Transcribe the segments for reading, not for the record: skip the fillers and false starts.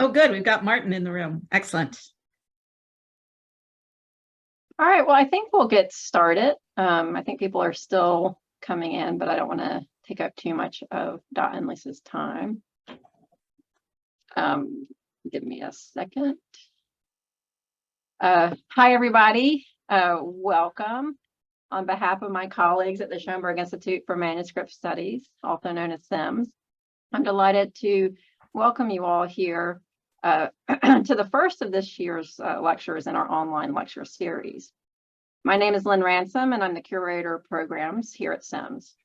Oh, good. We've got Martin in the room. Excellent. All right, well, I think we'll get started. I think people are still coming in, but I don't want to take up too much of Dot and Lisa's time. Give me a second. Hi, everybody. Welcome. On behalf of my colleagues at the Schoenberg Institute for Manuscript Studies, also known as SIMS, I'm delighted to welcome you all here to the first of this year's lectures in our online lecture series. My name is Lynn Ransom, and I'm the curator of programs here at SIMS.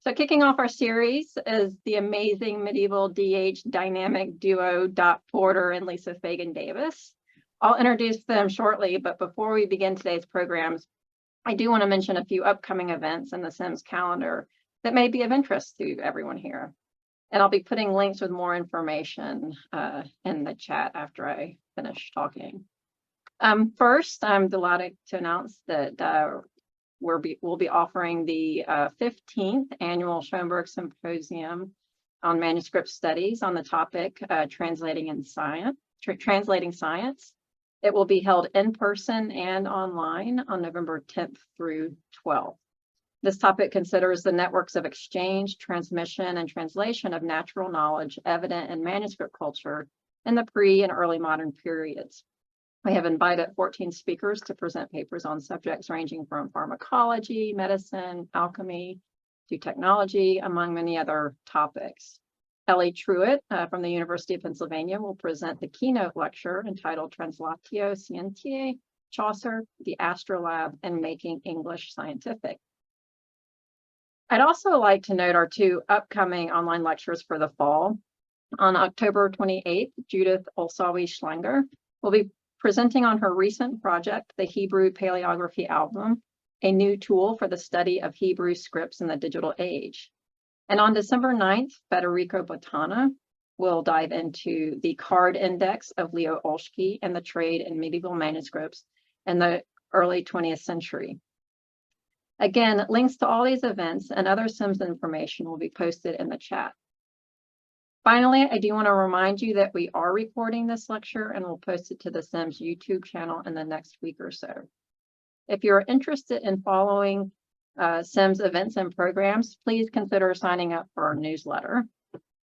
So kicking off our series is the amazing medieval DH dynamic duo Dot Porter and Lisa Fagin Davis. I'll introduce them shortly, but before we begin today's programs, I do want to mention a few upcoming events in the SIMS calendar that may be of interest to everyone here. And I'll be putting links with more information in the chat after I finish talking. First, I'm delighted to announce that we'll be offering the 15th annual Schoenberg Symposium on Manuscript Studies on the topic Translating Science. It will be held in person and online on November 10th through 12th. This topic considers the networks of exchange, transmission, and translation of natural knowledge evident in manuscript culture in the pre- and early modern periods. We have invited 14 speakers to present papers on subjects ranging from pharmacology, medicine, alchemy, to technology, among many other topics. Ellie Truitt from the University of Pennsylvania will present the keynote lecture entitled Translatio Scientiae, Chaucer, the Astrolabe, and Making English Scientific. I'd also like to note our two upcoming online lectures for the fall. On October 28th, Judith Olsawi-Schlanger will be presenting on her recent project, the Hebrew Paleography Album, a new tool for the study of Hebrew scripts in the digital age. And on December 9th, Federico Bottana will dive into the card index of Leo Olszki and the trade in medieval manuscripts in the early 20th century. Again, links to all these events and other SIMS information will be posted in the chat. Finally, I do want to remind you that we are recording this lecture and we'll post it to the SIMS YouTube channel in the next week or so. If you're interested in following SIMS events and programs, please consider signing up for our newsletter.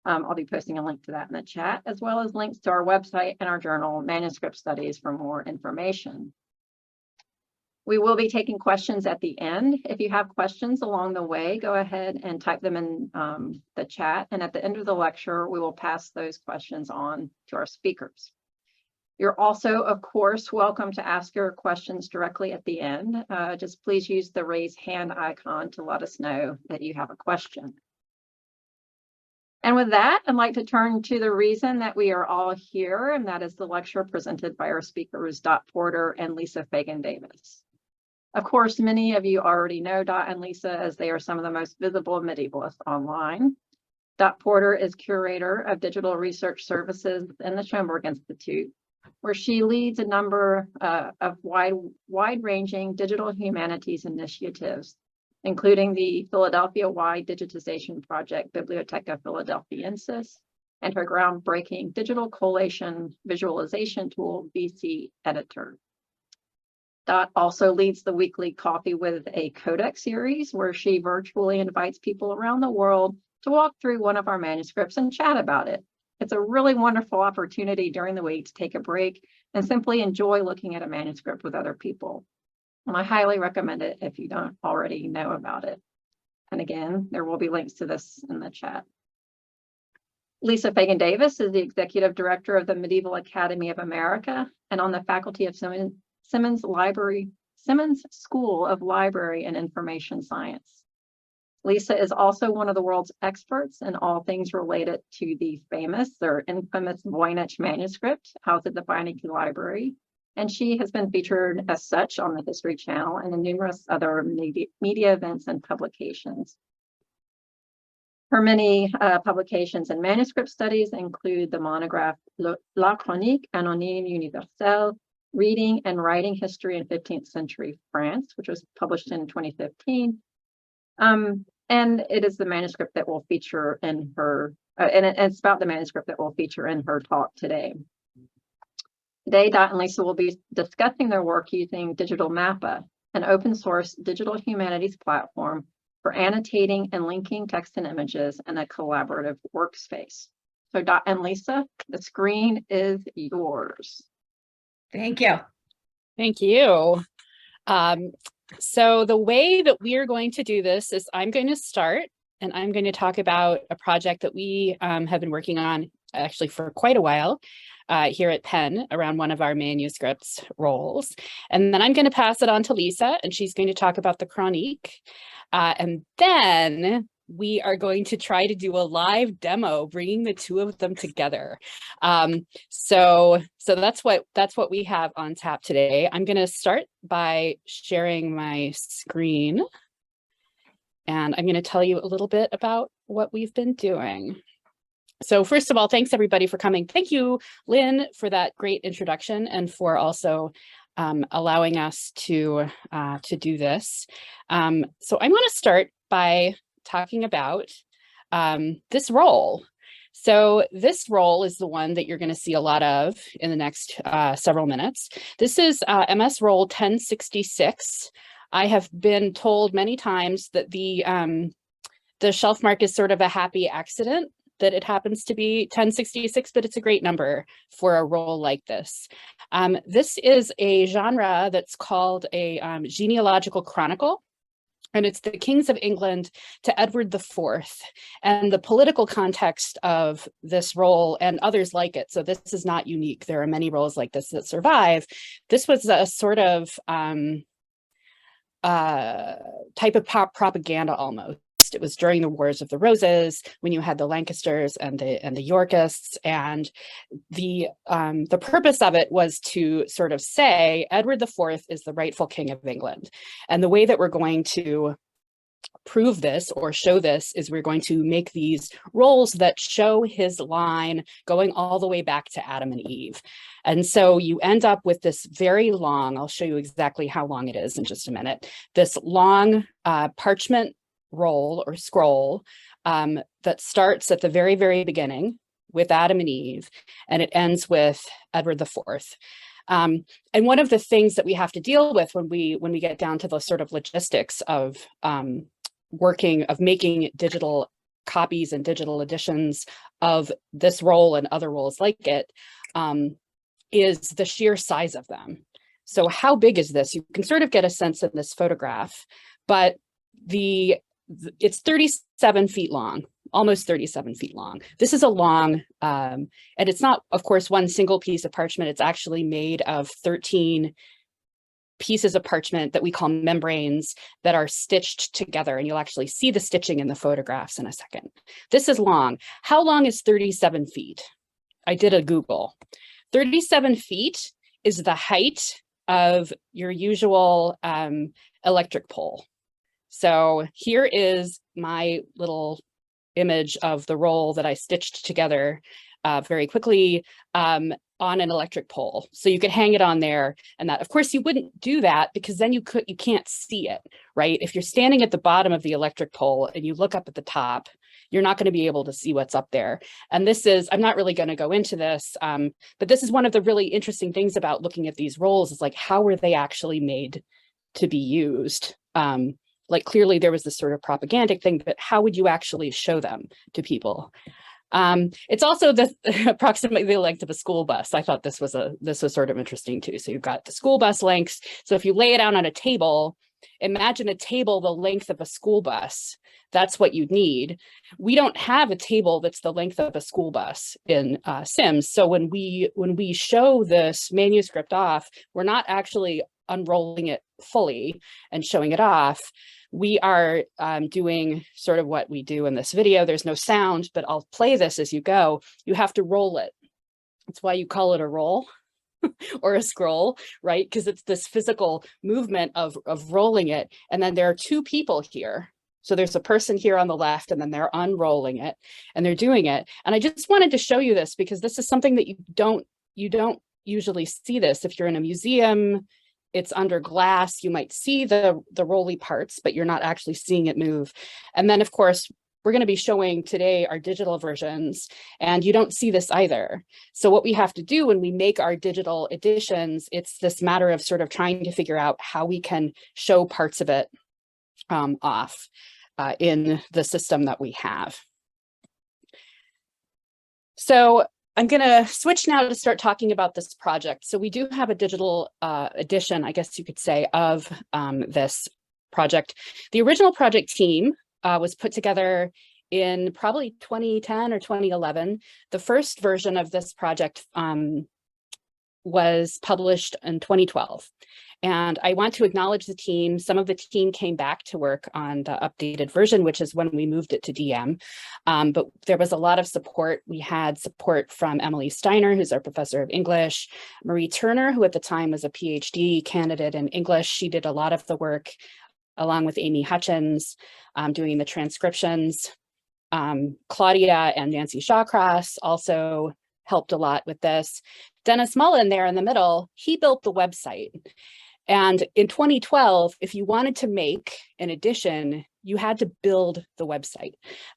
I'll be posting a link to that in the chat, as well as links to our website and our journal, Manuscript Studies, for more information. We will be taking questions at the end. If you have questions along the way, go ahead and type them in the chat. And at the end of the lecture, we will pass those questions on to our speakers. You're also, of course, welcome to ask your questions directly at the end. Just please use the raise hand icon to let us know that you have a question. And with that, I'd like to turn to the reason that we are all here, and that is the lecture presented by our speakers, Dot Porter and Lisa Fagin Davis. Of course, many of you already know Dot and Lisa, as they are some of the most visible medievalists online. Dot Porter is curator of digital research services in the Schoenberg Institute, where she leads a number of wide-ranging digital humanities initiatives, including the Philadelphia-wide digitization project, Bibliotheca Philadelphiensis, and her groundbreaking digital collation visualization tool, VC Editor. Dot also leads the weekly Coffee with a Codex series, where she virtually invites people around the world to walk through one of our manuscripts and chat about it. It's a really wonderful opportunity during the week to take a break and simply enjoy looking at a manuscript with other people. And I highly recommend it if you don't already know about it. And again, there will be links to this in the chat. Lisa Fagin Davis is the executive director of the Medieval Academy of America and on the faculty of Simmons School of Library and Information Science. Lisa is also one of the world's experts in all things related to the famous or infamous Voynich manuscript housed at the Beinecke Library, and she has been featured as such on the History Channel and in numerous other media events and publications. Her many publications and manuscript studies include the monograph La Chronique Anonyme Universelle, Reading and Writing History in 15th Century France, which was published in 2015. And it is the manuscript that will feature in her and it's about the manuscript that will feature in her talk today. Today, Dot and Lisa will be discussing their work using Digital Mappa, an open source digital humanities platform for annotating and linking text and images in a collaborative workspace. So Dot and Lisa, the screen is yours. Thank you. Thank you. So the way that we are going to do this is I'm going to start and I'm going to talk about a project that we have been working on actually for quite a while here at Penn around one of our manuscripts roles. And then I'm going to pass it on to Lisa, and she's going to talk about the chronique. And then we are going to try to do a live demo, bringing the two of them together. So that's what we have on tap today. I'm going to start by sharing my screen, and I'm going to tell you a little bit about what we've been doing. So first of all, thanks everybody for coming. Thank you, Lynn, for that great introduction and for also allowing us to do this. So I'm going to start by talking about this role. So this role is the one that you're going to see a lot of in the next several minutes. This is MS Role 1066. I have been told many times that the shelf mark is sort of a happy accident that it happens to be 1066, but it's a great number for a role like this. This is a genre that's called a genealogical chronicle, and it's the kings of England to Edward IV, and the political context of this role and others like it. So this is not unique. There are many roles like this that survive. This was a sort of type of propaganda almost. It was during the Wars of the Roses when you had the Lancasters and the Yorkists, and the purpose of it was to sort of say Edward IV is the rightful king of England. And the way that we're going to prove this or show this is we're going to make these roles that show his line going all the way back to Adam and Eve. And so you end up with this very long, I'll show you exactly how long it is in just a minute, this long parchment roll or scroll that starts at the very, very beginning with Adam and Eve, and it ends with Edward IV. And one of the things that we have to deal with when we get down to the sort of logistics of making digital copies and digital editions of this role and other roles like it, is the sheer size of them. So how big is this? You can sort of get a sense in this photograph, but it's 37 feet long, almost 37 feet long. This is a long, and it's not, of course, one single piece of parchment. It's actually made of 13 pieces of parchment that we call membranes that are stitched together. And you'll actually see the stitching in the photographs in a second. This is long. How long is 37 feet? I did a Google. 37 feet is the height of your usual electric pole. So here is my little image of the roll that I stitched together very quickly on an electric pole. So you could hang it on there, and that, of course, you wouldn't do that because then you can't see it, right? If you're standing at the bottom of the electric pole and you look up at the top, you're not going to be able to see what's up there. And this is, I'm not really going to go into this, but this is one of the really interesting things about looking at these rolls is like, how were they actually made to be used? Like clearly there was this sort of propagandic thing, but how would you actually show them to people? It's also approximately the length of a school bus. I thought this was sort of interesting too. So you've got the school bus lengths. So if you lay it out on a table, imagine a table the length of a school bus. That's what you'd need. We don't have a table that's the length of a school bus in Sims. So when we show this manuscript off, we're not actually unrolling it fully and showing it off. We are doing sort of what we do in this video. There's no sound, but I'll play this as you go. You have to roll it. That's why you call it a roll or a scroll, right? Because it's this physical movement of rolling it. And then there are two people here. So there's a person here on the left, and then they're unrolling it and they're doing it. And I just wanted to show you this because this is something that you don't usually see this. If you're in a museum, it's under glass, you might see the rolly parts, but you're not actually seeing it move. And then of course, we're going to be showing today our digital versions, and you don't see this either. So what we have to do when we make our digital editions, it's this matter of sort of trying to figure out how we can show parts of it off in the system that we have. So I'm going to switch now to start talking about this project. So we do have a digital edition, I guess you could say, of this project. The original project team was put together in probably 2010 or 2011. The first version of this project was published in 2012. And I want to acknowledge the team. Some of the team came back to work on the updated version, which is when we moved it to DM. But there was a lot of support. We had support from Emily Steiner, who's our professor of English, Marie Turner, who at the time was a PhD candidate in English. She did a lot of the work along with Amy Hutchins, doing the transcriptions. Claudia and Nancy Shawcross also helped a lot with this. Dennis Mullen there in the middle, he built the website. And in 2012, if you wanted to make an edition, you had to build the website,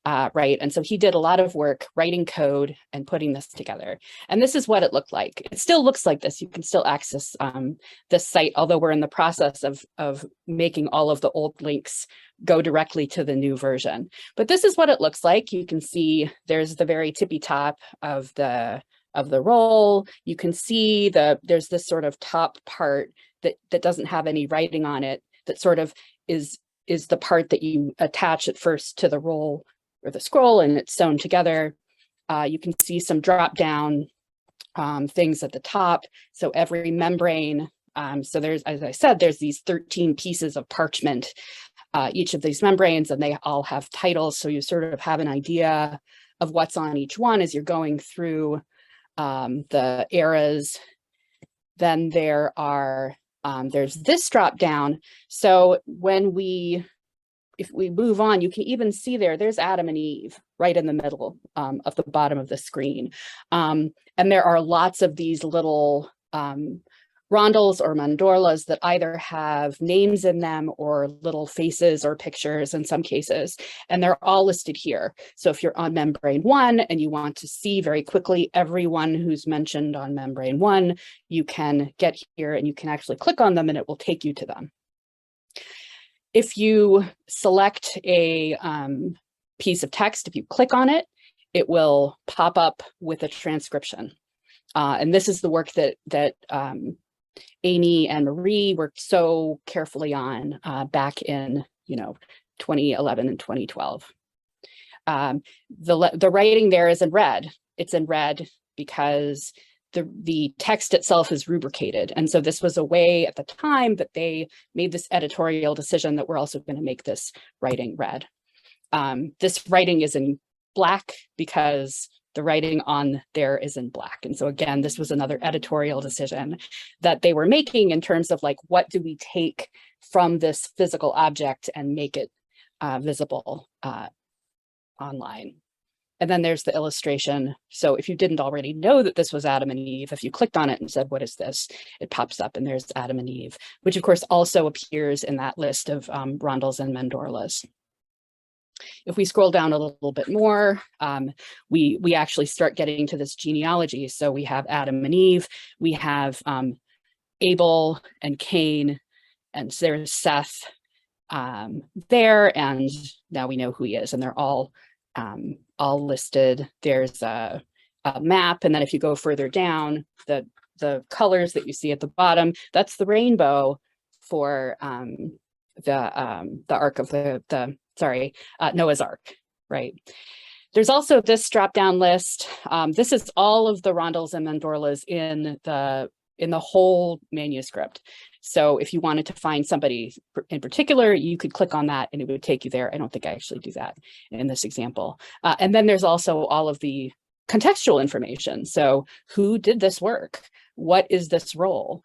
right? And so he did a lot of work writing code and putting this together. And this is what it looked like. It still looks like this. You can still access this site, although we're in the process of making all of the old links go directly to the new version. But this is what it looks like. You can see there's the very tippy top of the roll. You can see there's this sort of top part that doesn't have any writing on it, that sort of is the part that you attach at first to the roll or the scroll, and it's sewn together. You can see some drop down things at the top. So every membrane, so there's, as I said, there's these 13 pieces of parchment, each of these membranes, and they all have titles. So you sort of have an idea of what's on each one as you're going through the eras. Then there's this drop down. So if we move on, you can even see there's Adam and Eve right in the middle of the bottom of the screen. And there are lots of these little rondels or mandorlas that either have names in them or little faces or pictures in some cases, and they're all listed here. So if you're on membrane 1 and you want to see very quickly everyone who's mentioned on membrane 1, you can get here and you can actually click on them and it will take you to them. If you select a piece of text, if you click on it, it will pop up with a transcription. And this is the work that Amy and Marie worked so carefully on back in 2011 and 2012. The writing there is in red. It's in red because the text itself is rubricated. And so this was a way at the time that they made this editorial decision that we're also going to make this writing red. This writing is in black because the writing on there is in black. And so again, this was another editorial decision that they were making in terms of like, what do we take from this physical object and make it visible online? And then there's the illustration. So if you didn't already know that this was Adam and Eve, if you clicked on it and said, what is this? It pops up and there's Adam and Eve, which of course also appears in that list of rondels and mandorlas. If we scroll down a little bit more, we actually start getting to this genealogy. So we have Adam and Eve, we have Abel and Cain, and there's Seth there, and now we know who he is, and they're all listed. There's a map, and then if you go further down, the colors that you see at the bottom, that's the rainbow for the ark of Noah's Ark, right? There's also this drop-down list. This is all of the rondels and mandorlas in the whole manuscript. So if you wanted to find somebody in particular, you could click on that and it would take you there. I don't think I actually do that in this example. And then there's also all of the contextual information. So who did this work? What is this role?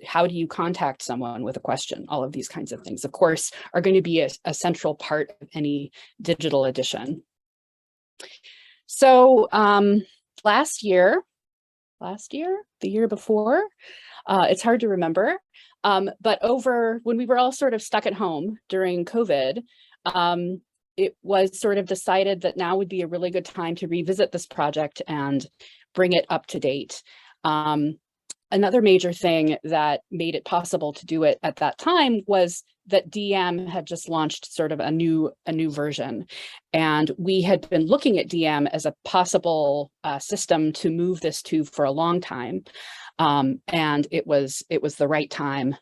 How do you contact someone with a question? All of these kinds of things, of course, are going to be a central part of any digital edition. So last year, the year before, it's hard to remember, but when we were all sort of stuck at home during COVID, it was sort of decided that now would be a really good time to revisit this project and bring it up to date. Another major thing that made it possible to do it at that time was that DM had just launched sort of a new version, and we had been looking at DM as a possible system to move this to for a long time, and it was the right time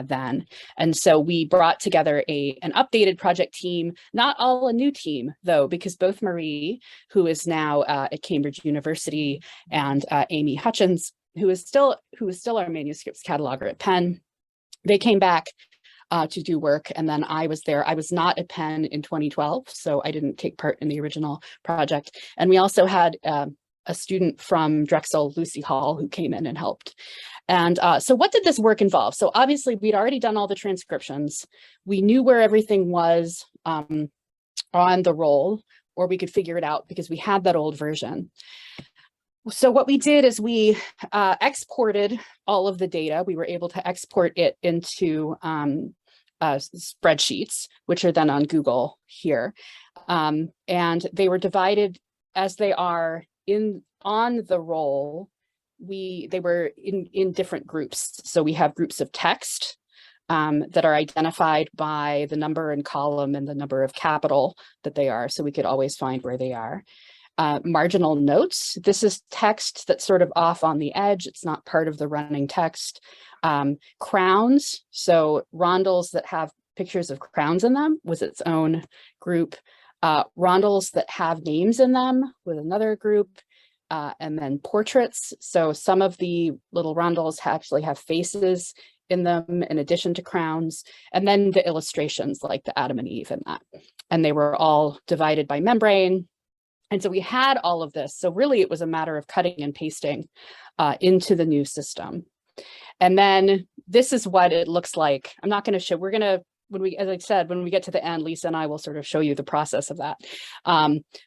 then. And so we brought together an updated project team, not all a new team though, because both Marie, who is now at Cambridge University, and Amy Hutchins, who is still our manuscripts cataloger at Penn, they came back to do work. And then I was there. I was not at Penn in 2012, so I didn't take part in the original project. And we also had a student from Drexel, Lucy Hall, who came in and helped. And so what did this work involve? So obviously we'd already done all the transcriptions. We knew where everything was on the roll, or we could figure it out because we had that old version. So what we did is we exported all of the data. We were able to export it into spreadsheets, which are then on Google here. And they were divided as they are on the roll. They were in different groups. So we have groups of text that are identified by the number and column and the number of capital that they are, so we could always find where they are. Marginal notes. This is text that's sort of off on the edge. It's not part of the running text. Crowns, so rondels that have pictures of crowns in them was its own group. Rondels that have names in them with another group. And then portraits. So some of the little rondels actually have faces in them in addition to crowns. And then the illustrations like the Adam and Eve and that. And they were all divided by membrane. And so we had all of this. So really it was a matter of cutting and pasting into the new system. And then this is what it looks like. I'm not going to show, we're going to, as I said, when we get to the end, Lisa and I will sort of show you the process of that.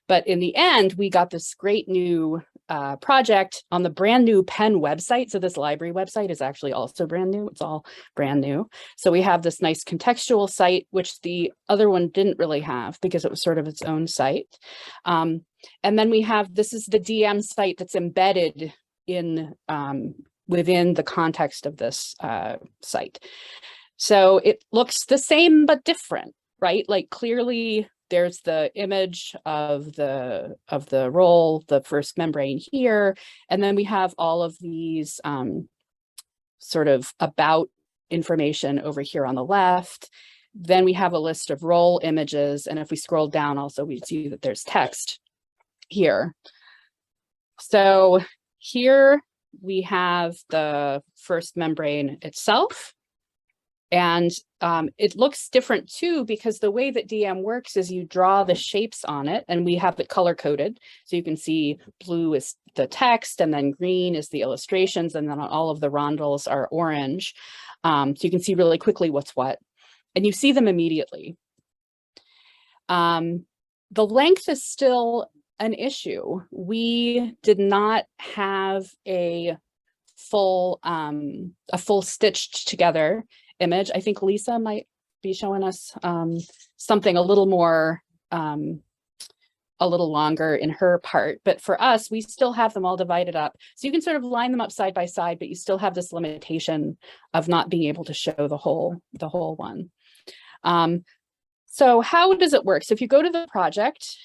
But in the end, we got this great new project on the brand new Penn website. So this library website is actually also brand new. It's all brand new. So we have this nice contextual site, which the other one didn't really have because it was sort of its own site. And then we have, this is the DM site that's embedded in within the context of this site. So it looks the same, but different, right? Like clearly there's the image of the roll, the first membrane here. And then we have all of these sort of about information over here on the left. Then we have a list of roll images. And if we scroll down also, we see that there's text here. So here we have the first membrane itself. And it looks different too, because the way that DM works is you draw the shapes on it and we have it color coded. So you can see blue is the text and then green is the illustrations. And then all of the rondels are orange. So you can see really quickly what's what, and you see them immediately. The length is still an issue. We did not have a full stitched together image. I think Lisa might be showing us something a little more, a little longer in her part, but for us, we still have them all divided up. So you can sort of line them up side by side, but you still have this limitation of not being able to show the whole one. So how does it work? So if you go to the project,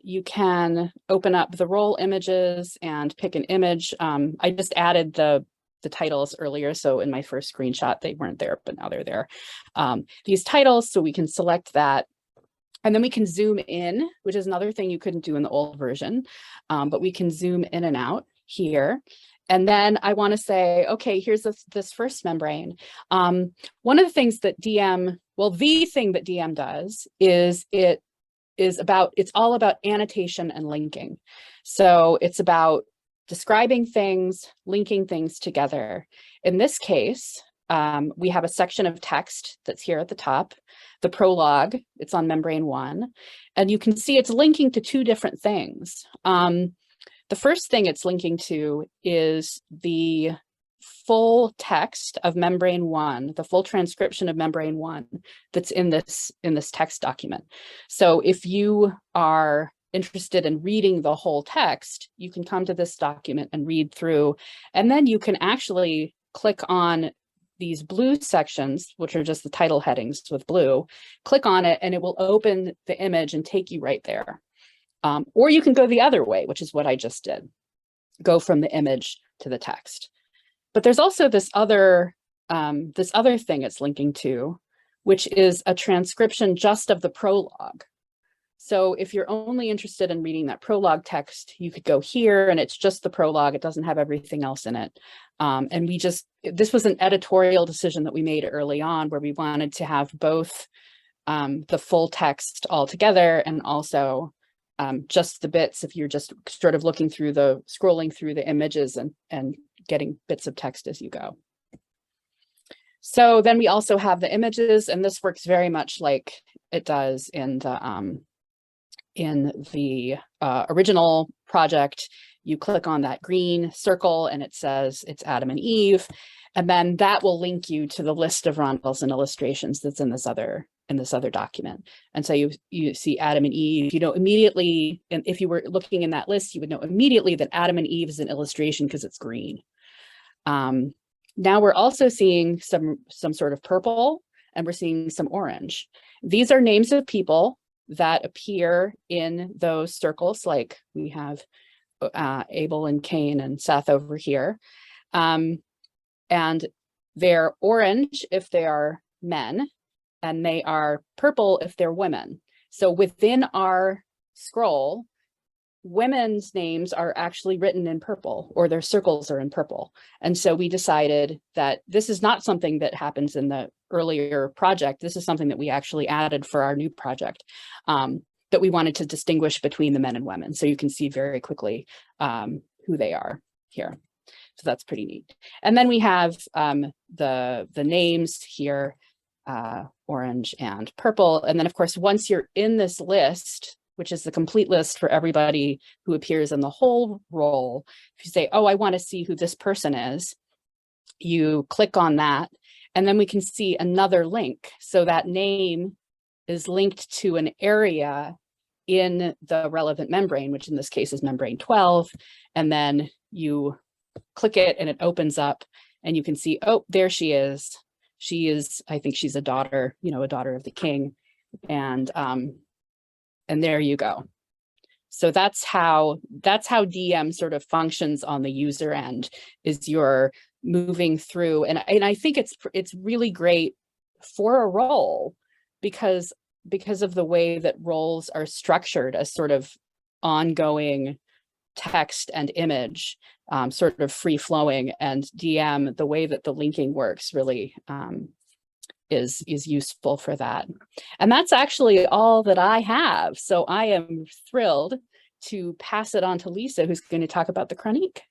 you can open up the roll images and pick an image. I just added the titles earlier. So in my first screenshot, they weren't there, but now they're there. These titles, so we can select that. And then we can zoom in, which is another thing you couldn't do in the old version, but we can zoom in and out here. And then I want to say, okay, here's this first membrane. One of the things that DM, well, the thing that DM does is it's all about annotation and linking. So it's about describing things, linking things together. In this case, we have a section of text that's here at the top, the prologue, it's on membrane 1, and you can see it's linking to two different things. The first thing it's linking to is the full text of membrane 1, the full transcription of membrane 1 that's in this text document. So if you are interested in reading the whole text, you can come to this document and read through, and then you can actually click on these blue sections, which are just the title headings with blue, click on it and it will open the image and take you right there. Or you can go the other way, which is what I just did. Go from the image to the text. But there's also this other thing it's linking to, which is a transcription just of the prologue. So if you're only interested in reading that prologue text, you could go here and it's just the prologue. It doesn't have everything else in it. And this was an editorial decision that we made early on where we wanted to have both the full text all together and also just the bits if you're just sort of scrolling through the images and getting bits of text as you go. So then we also have the images, and this works very much like it does in the original project. You click on that green circle and it says it's Adam and Eve, and then that will link you to the list of rondels and illustrations that's in this other document. And so you see Adam and Eve, you know immediately, and if you were looking in that list, you would know immediately that Adam and Eve is an illustration because it's green. Now we're also seeing some sort of purple, and we're seeing some orange. These are names of people that appear in those circles, like we have Abel and Cain and Seth over here. And they're orange if they are men, and they are purple if they're women. So within our scroll, women's names are actually written in purple, or their circles are in purple. And so we decided that this is not something that happens in the earlier project. This is something that we actually added for our new project, that we wanted to distinguish between the men and women. So you can see very quickly who they are here. So that's pretty neat. And then we have the names here, orange and purple. And then of course, once you're in this list, which is the complete list for everybody who appears in the whole roll, if you say, oh, I want to see who this person is, you click on that, and then we can see another link. So that name is linked to an area in the relevant membrane, which in this case is membrane 12. And then you click it and it opens up and you can see, oh, there she is. She is, I think she's a daughter, a daughter of the king. And there you go. So that's how DM sort of functions on the user end, is you're moving through. And I think it's really great for a role because of the way that roles are structured as sort of ongoing text and image, sort of free flowing, and DM, the way that the linking works really is useful for that. And that's actually all that I have. So I am thrilled to pass it on to Lisa, who's going to talk about the chronique.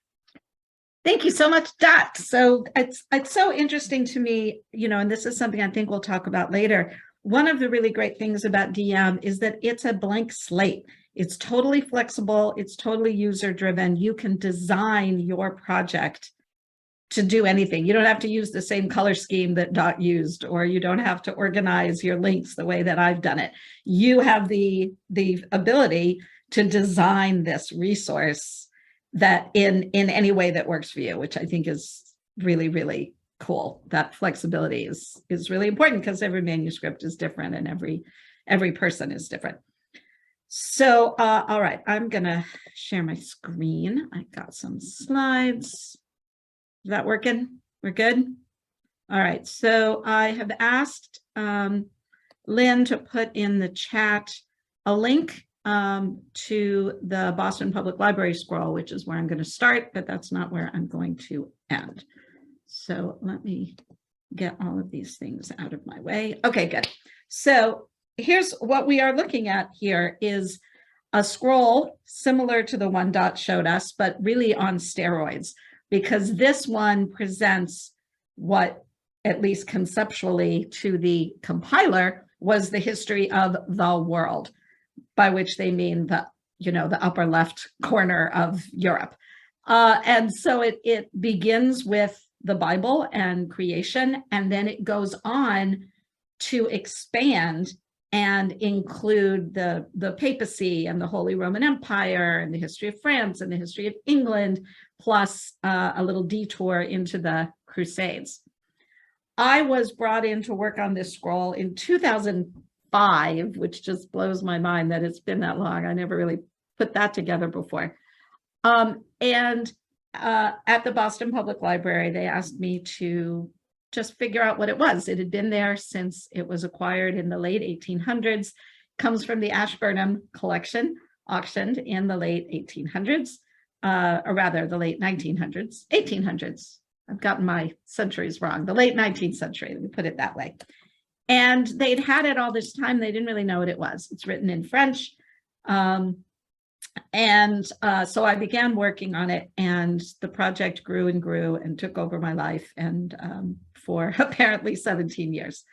Thank you so much, Dot. So it's so interesting to me, and this is something I think we'll talk about later. One of the really great things about DM is that it's a blank slate. It's totally flexible. It's totally user-driven. You can design your project to do anything. You don't have to use the same color scheme that Dot used, or you don't have to organize your links the way that I've done it. You have the ability to design this resource that in any way that works for you, which I think is really, really cool. That flexibility is really important because every manuscript is different and every person is different. So, all right, I'm gonna share my screen. I got some slides. Is that working? We're good? All right, so I have asked Lynn to put in the chat a link to the Boston Public Library scroll, which is where I'm going to start, but that's not where I'm going to end. So let me get all of these things out of my way. Okay, good. So here's what we are looking at here is a scroll similar to the one Dot showed us, but really on steroids, because this one presents what, at least conceptually to the compiler, was the history of the world, by which they mean the upper left corner of Europe. And so it begins with the Bible and creation, and then it goes on to expand and include the papacy and the Holy Roman Empire and the history of France and the history of England, plus a little detour into the Crusades. I was brought in to work on this scroll in 2005, which just blows my mind that it's been that long. I never really put that together before. At the Boston Public Library, they asked me to just figure out what it was. It had been there since it was acquired in the late 1800s, comes from the Ashburnham collection, auctioned in the late 1800s, or rather the late 1900s, 1800s. I've gotten my centuries wrong, the late 19th century, let me put it that way. And they'd had it all this time. They didn't really know what it was. It's written in French. So I began working on it, and the project grew and grew and took over my life, and for apparently 17 years.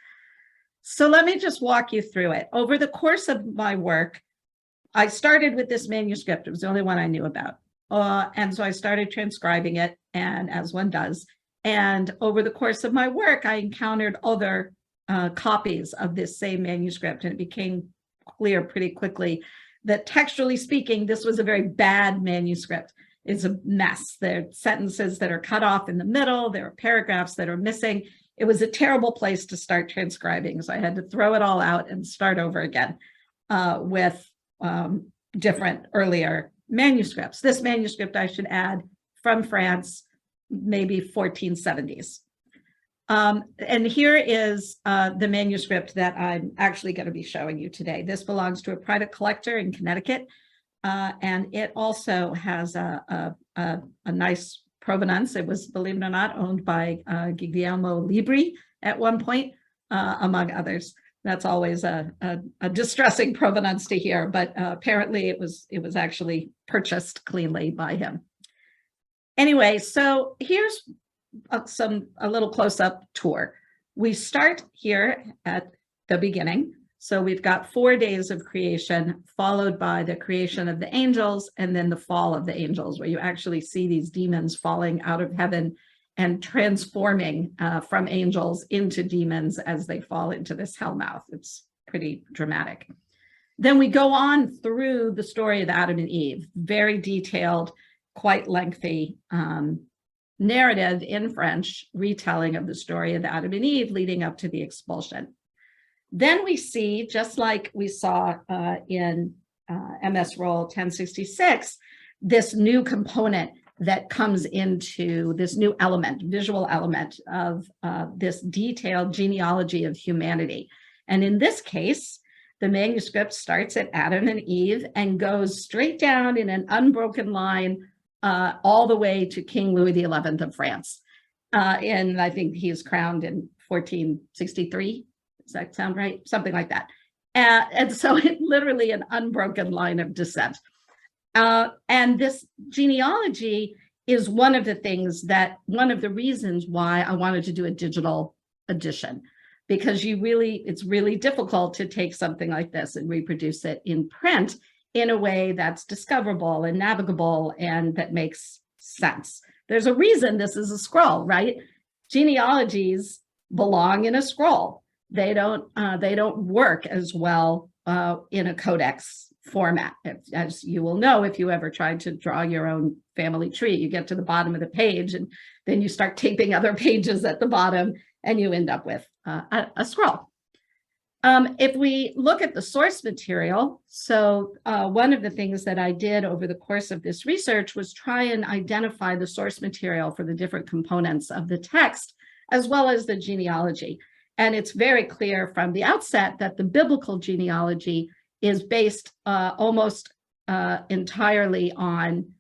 So let me just walk you through it. Over the course of my work, I started with this manuscript. It was the only one I knew about. And so I started transcribing it, and as one does. And over the course of my work, I encountered other copies of this same manuscript, and it became clear pretty quickly that textually speaking, this was a very bad manuscript. It's a mess. There are sentences that are cut off in the middle. There are paragraphs that are missing. It was a terrible place to start transcribing. So I had to throw it all out and start over again with different earlier manuscripts. This manuscript, I should add, from France, maybe 1470s. And here is the manuscript that I'm actually going to be showing you today. This belongs to a private collector in Connecticut, and it also has a nice provenance. It was, believe it or not, owned by Guglielmo Libri at one point, among others. That's always a distressing provenance to hear, but apparently it was actually purchased cleanly by him. Anyway, so here's a little close-up tour. We start here at the beginning. So we've got 4 days of creation, followed by the creation of the angels, and then the fall of the angels, where you actually see these demons falling out of heaven and transforming from angels into demons as they fall into this hellmouth. It's pretty dramatic. Then we go on through the story of Adam and Eve, very detailed, quite lengthy narrative in French, retelling of the story of Adam and Eve leading up to the expulsion. Then we see, just like we saw in MS Roll 1066, this new component that comes into this new element, visual element of this detailed genealogy of humanity. And in this case, the manuscript starts at Adam and Eve and goes straight down in an unbroken line all the way to King Louis XI of France. And I think he is crowned in 1463. Does that sound right? Something like that. And so it literally an unbroken line of descent. And this genealogy is one of the reasons why I wanted to do a digital edition, because it's really difficult to take something like this and reproduce it in print in a way that's discoverable and navigable and that makes sense. There's a reason this is a scroll, right? Genealogies belong in a scroll. They don't work as well in a codex format. As you will know, if you ever tried to draw your own family tree, you get to the bottom of the page and then you start taping other pages at the bottom and you end up with a scroll. If we look at the source material, so one of the things that I did over the course of this research was try and identify the source material for the different components of the text, as well as the genealogy. And it's very clear from the outset that the biblical genealogy is based almost entirely on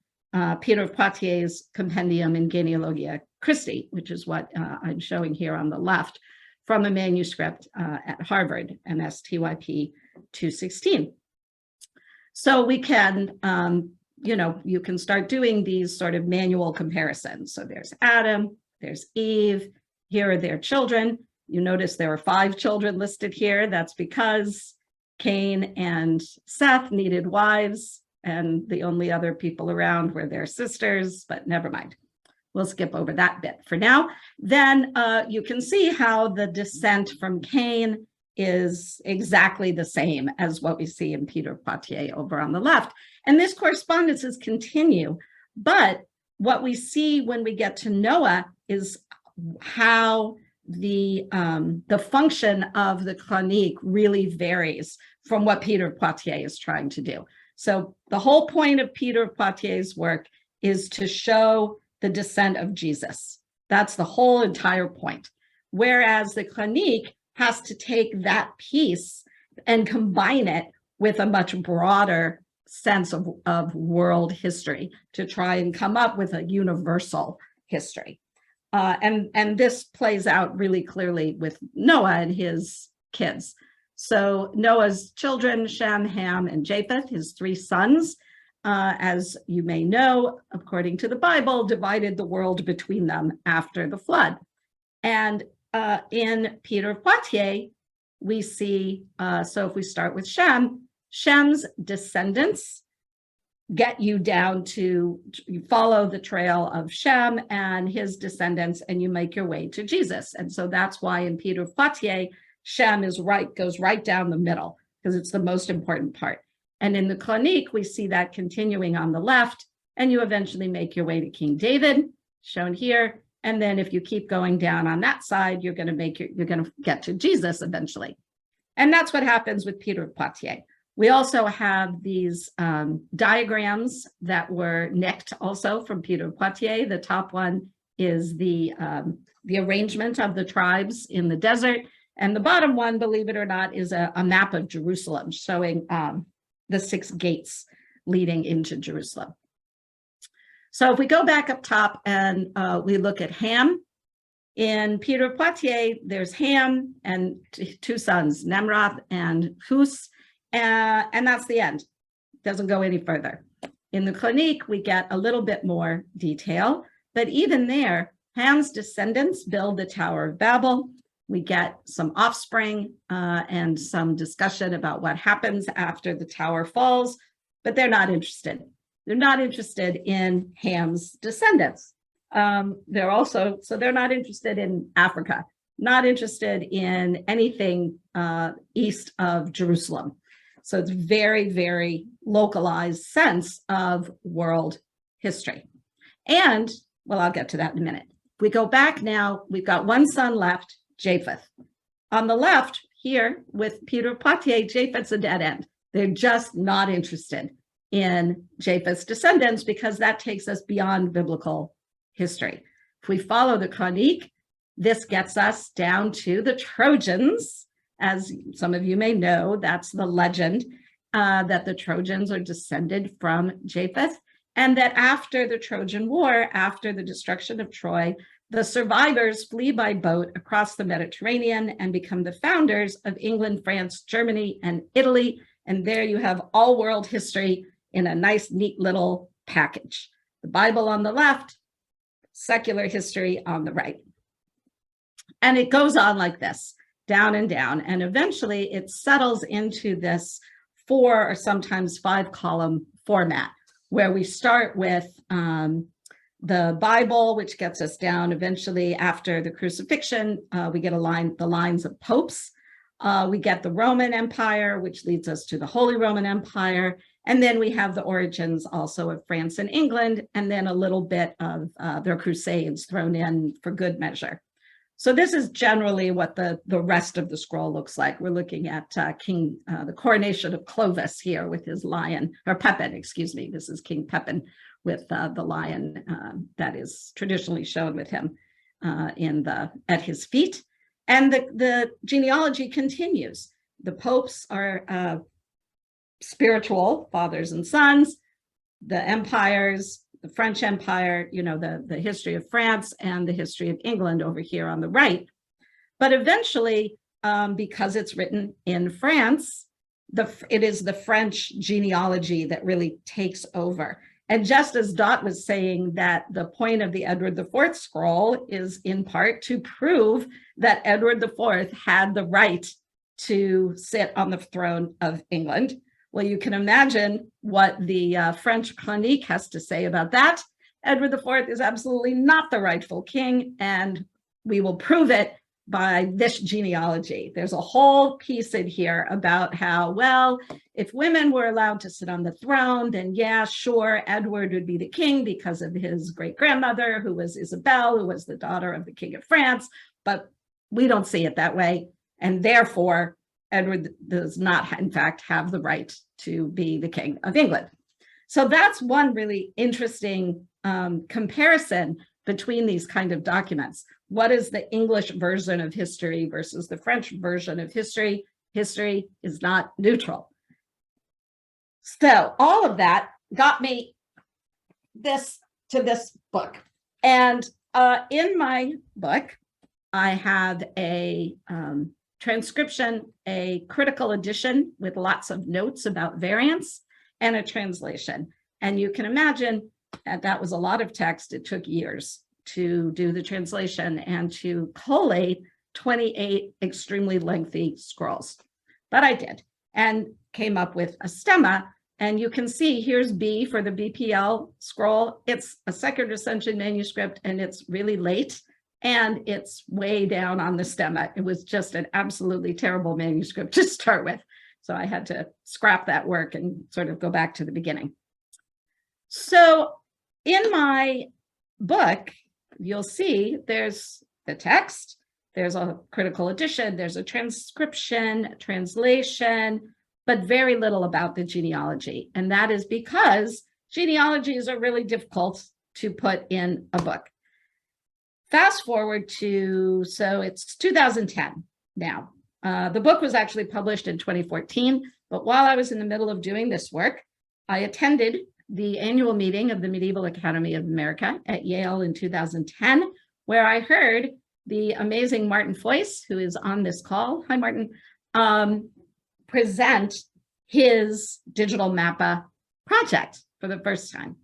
Peter of Poitiers' compendium in Genealogia Christi, which is what I'm showing here on the left, from a manuscript at Harvard, MSTYP 216. So we can, you can start doing these sort of manual comparisons. So there's Adam, there's Eve, here are their children. You notice there are 5 children listed here. That's because Cain and Seth needed wives, and the only other people around were their sisters, but never mind. we'll skip over that bit for now. Then you can see how the descent from Cain is exactly the same as what we see in Peter of Poitiers over on the left. And this correspondences continue. But what we see when we get to Noah is how the function of the chronique really varies from what Peter of Poitiers is trying to do. So the whole point of Peter of Poitiers' work is to show the descent of Jesus. That's the whole entire point. Whereas the chronique has to take that piece and combine it with a much broader sense of world history to try and come up with a universal history. And this plays out really clearly with Noah and his kids. So Noah's children, Shem, Ham, and Japheth, his three sons, as you may know, according to the Bible, divided the world between them after the flood. And in Peter of Poitiers, we see, so if we start with Shem, Shem's descendants get you down to, you follow the trail of Shem and his descendants, and you make your way to Jesus. And so that's why in Peter of Poitiers, Shem goes right down the middle, because it's the most important part. And in the Chronique, we see that continuing on the left, and you eventually make your way to King David, shown here. And then if you keep going down on that side, you're going to get to Jesus eventually. And that's what happens with Peter of Poitiers. We also have these diagrams that were nicked also from Peter of Poitiers. The top one is the arrangement of the tribes in the desert. And the bottom one, believe it or not, is a map of Jerusalem showing the 6 gates leading into Jerusalem. So if we go back up top and we look at Ham, in Peter of Poitiers, there's Ham and 2 sons, Nemroth and Hus, and that's the end. Doesn't go any further. In the Chronique, we get a little bit more detail, but even there, Ham's descendants build the Tower of Babel. We get some offspring and some discussion about what happens after the tower falls, but they're not interested. They're not interested in Ham's descendants. They're not interested in Africa, not interested in anything east of Jerusalem. So it's very, very localized sense of world history. And, well, I'll get to that in a minute. If we go back now, we've got one son left, Japheth. On the left here with Peter of Poitiers, Japheth's a dead end. They're just not interested in Japheth's descendants because that takes us beyond biblical history. If we follow the Chronique, this gets us down to the Trojans. As some of you may know, that's the legend that the Trojans are descended from Japheth, and that after the Trojan War, after the destruction of Troy, the survivors flee by boat across the Mediterranean and become the founders of England, France, Germany, and Italy. And there you have all world history in a nice, neat little package. The Bible on the left, secular history on the right. And it goes on like this, down and down. And eventually it settles into this 4 or sometimes 5 column format, where we start with the Bible, which gets us down eventually after the crucifixion. We get the lines of popes. We get the Roman Empire, which leads us to the Holy Roman Empire. And then we have the origins also of France and England, and then a little bit of their crusades thrown in for good measure. So this is generally what the rest of the scroll looks like. We're looking at the coronation of Clovis here with his lion, or Pepin, excuse me. This is King Pepin with the lion that is traditionally shown with him at his feet. And the genealogy continues. The popes are spiritual fathers and sons, the empires, the French Empire, the history of France and the history of England over here on the right. But eventually, because it's written in France, it is the French genealogy that really takes over. And just as Dot was saying that the point of the Edward IV scroll is in part to prove that Edward IV had the right to sit on the throne of England. Well, you can imagine what the French Chronique has to say about that. Edward IV is absolutely not the rightful king, and we will prove it by this genealogy. There's a whole piece in here about how, well, if women were allowed to sit on the throne, then yeah, sure, Edward would be the king because of his great-grandmother, who was Isabel, who was the daughter of the King of France, but we don't see it that way. And therefore, Edward does not, in fact, have the right to be the King of England. So that's one really interesting comparison between these kind of documents. What is the English version of history versus the French version of history? History is not neutral. So all of that got me to this book. And in my book, I have a transcription, a critical edition with lots of notes about variants, and a translation. And you can imagine that was a lot of text. It took years to do the translation and to collate 28 extremely lengthy scrolls. But I did, and came up with a stemma. And you can see here's B for the BPL scroll. It's a second recension manuscript, and it's really late, and it's way down on the stemma. It was just an absolutely terrible manuscript to start with. So I had to scrap that work and sort of go back to the beginning. So in my book, you'll see there's the text, there's a critical edition, there's a transcription, translation, but very little about the genealogy. And that is because genealogies are really difficult to put in a book. Fast forward to, so it's 2010 now. The book was actually published in 2014, but while I was in the middle of doing this work, I attended the annual meeting of the Medieval Academy of America at Yale in 2010, where I heard the amazing Martin Foyce, who is on this call, hi Martin, present his Digital Mappa project for the first time.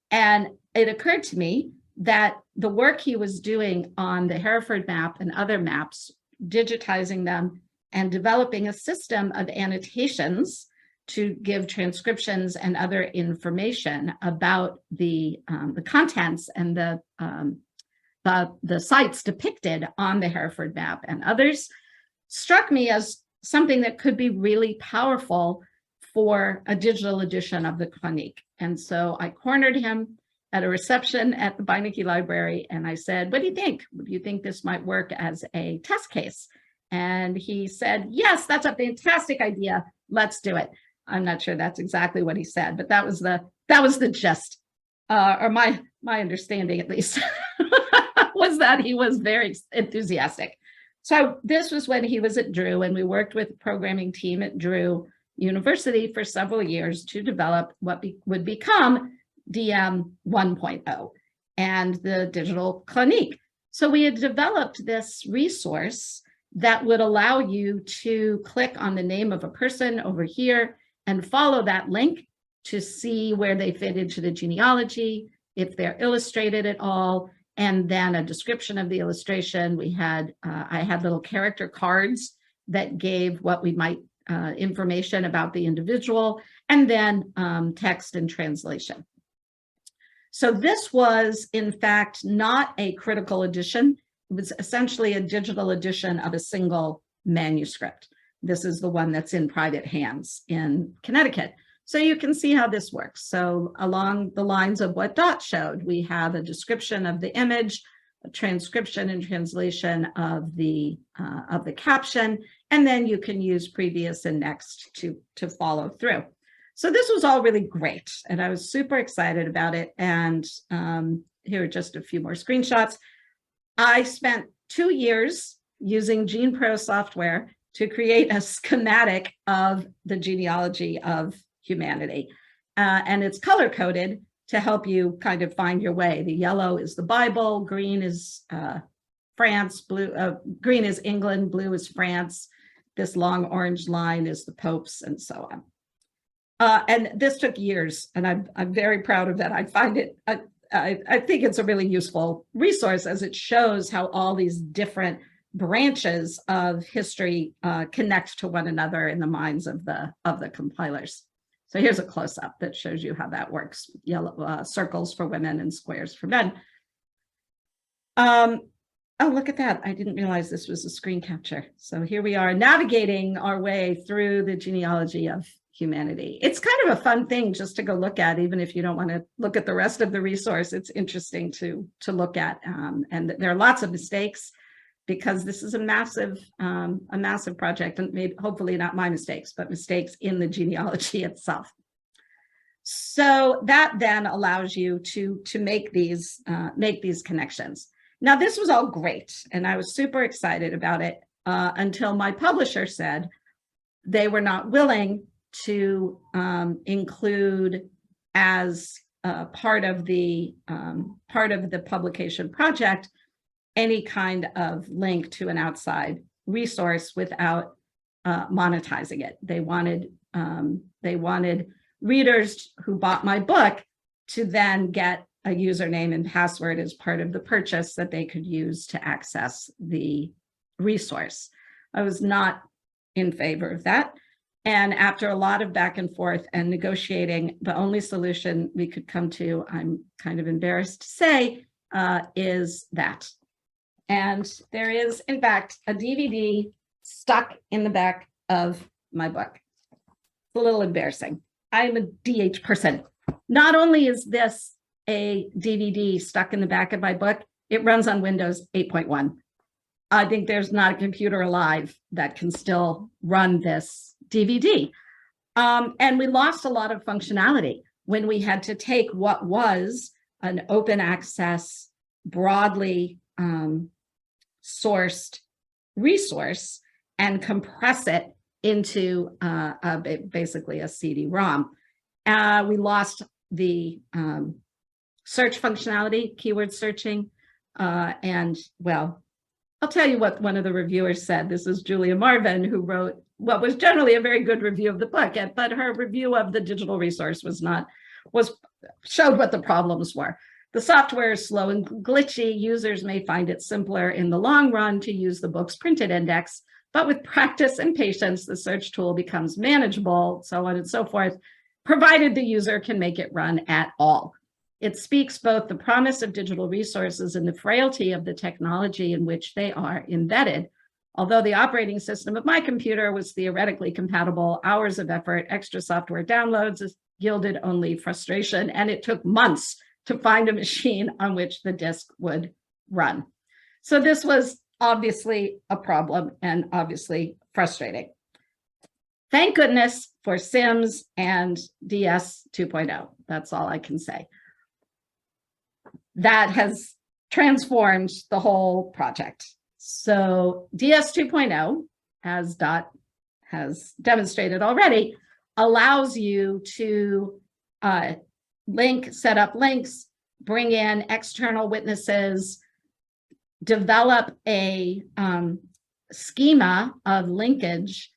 And it occurred to me that the work he was doing on the Hereford map and other maps, digitizing them and developing a system of annotations to give transcriptions and other information about the contents and the sites depicted on the Hereford map and others, struck me as something that could be really powerful for a digital edition of the Chronique. And so I cornered him at a reception at the Beinecke Library, and I said, what do you think? Do you think this might work as a test case? And he said, yes, that's a fantastic idea. Let's do it. I'm not sure that's exactly what he said, but that was the gist, or my understanding at least, was that he was very enthusiastic. So this was when he was at Drew, and we worked with the programming team at Drew University for several years to develop what would become DM 1.0 and the Digital Chronique. So we had developed this resource that would allow you to click on the name of a person over here and follow that link to see where they fit into the genealogy, if they're illustrated at all, and then a description of the illustration. We had, I had little character cards that gave what we might, information about the individual, and then text and translation. So this was, in fact, not a critical edition. It was essentially a digital edition of a single manuscript. This is the one that's in private hands in Connecticut. So you can see how this works. So along the lines of what Dot showed, we have a description of the image, a transcription and translation of the caption, and then you can use previous and next to follow through. So this was all really great, and I was super excited about it. And here are just a few more screenshots. I spent 2 years using GenePro software to create a schematic of the genealogy of humanity. And it's color-coded to help you kind of find your way. The yellow is the Bible, green is France, blue, green is England, blue is France. This long orange line is the popes, and so on. And this took years, and I'm very proud of that. I find it, I think it's a really useful resource, as it shows how all these different branches of history connect to one another in the minds of the compilers. So here's a close-up that shows you how that works. Yellow circles for women and squares for men. Oh, look at that. I didn't realize this was a screen capture. So here we are navigating our way through the genealogy of humanity. It's kind of a fun thing just to go look at, even if you don't want to look at the rest of the resource. It's interesting to look at. And there are lots of mistakes because this is a massive project, and maybe hopefully not my mistakes, but mistakes in the genealogy itself. So that then allows you to make these connections. Now, this was all great, and I was super excited about it until my publisher said they were not willing to include as part of the publication project any kind of link to an outside resource without monetizing it. They wanted readers who bought my book to then get a username and password as part of the purchase that they could use to access the resource. I was not in favor of that. And after a lot of back and forth and negotiating, the only solution we could come to, I'm kind of embarrassed to say, is that. And there is, in fact, a DVD stuck in the back of my book. It's a little embarrassing. I'm a DH person. Not only is this a DVD stuck in the back of my book, it runs on Windows 8.1. I think there's not a computer alive that can still run this DVD. And we lost a lot of functionality when we had to take what was an open access, broadly sourced resource and compress it into basically a CD-ROM. We lost the search functionality, keyword searching, and well, I'll tell you what one of the reviewers said. This is Julia Marvin, who wrote what was generally a very good review of the book, but her review of the digital resource showed what the problems were. The software is slow and glitchy. Users may find it simpler in the long run to use the book's printed index, but with practice and patience, the search tool becomes manageable, so on and so forth, provided the user can make it run at all. It speaks both the promise of digital resources and the frailty of the technology in which they are embedded. Although the operating system of my computer was theoretically compatible, hours of effort, extra software downloads yielded only frustration, and it took months to find a machine on which the disk would run. So this was obviously a problem and obviously frustrating. Thank goodness for SIMS and DS 2.0. That's all I can say. That has transformed the whole project. So DS 2.0, as Dot has demonstrated already, allows you to set up links, bring in external witnesses, develop a schema of linkage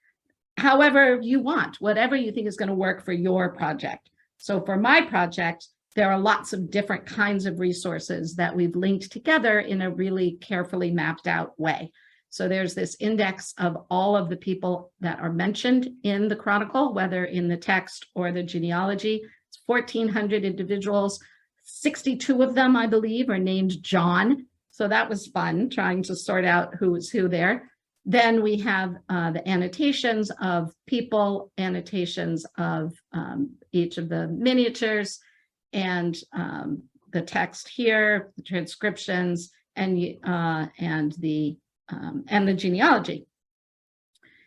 however you want, whatever you think is going to work for your project. So for my project, there are lots of different kinds of resources that we've linked together in a really carefully mapped out way. So there's this index of all of the people that are mentioned in the chronicle, whether in the text or the genealogy. It's 1,400 individuals. 62 of them, I believe, are named John. So that was fun, trying to sort out who was who there. Then we have the annotations of people, annotations of each of the miniatures, and the text here, the transcriptions, and the genealogy.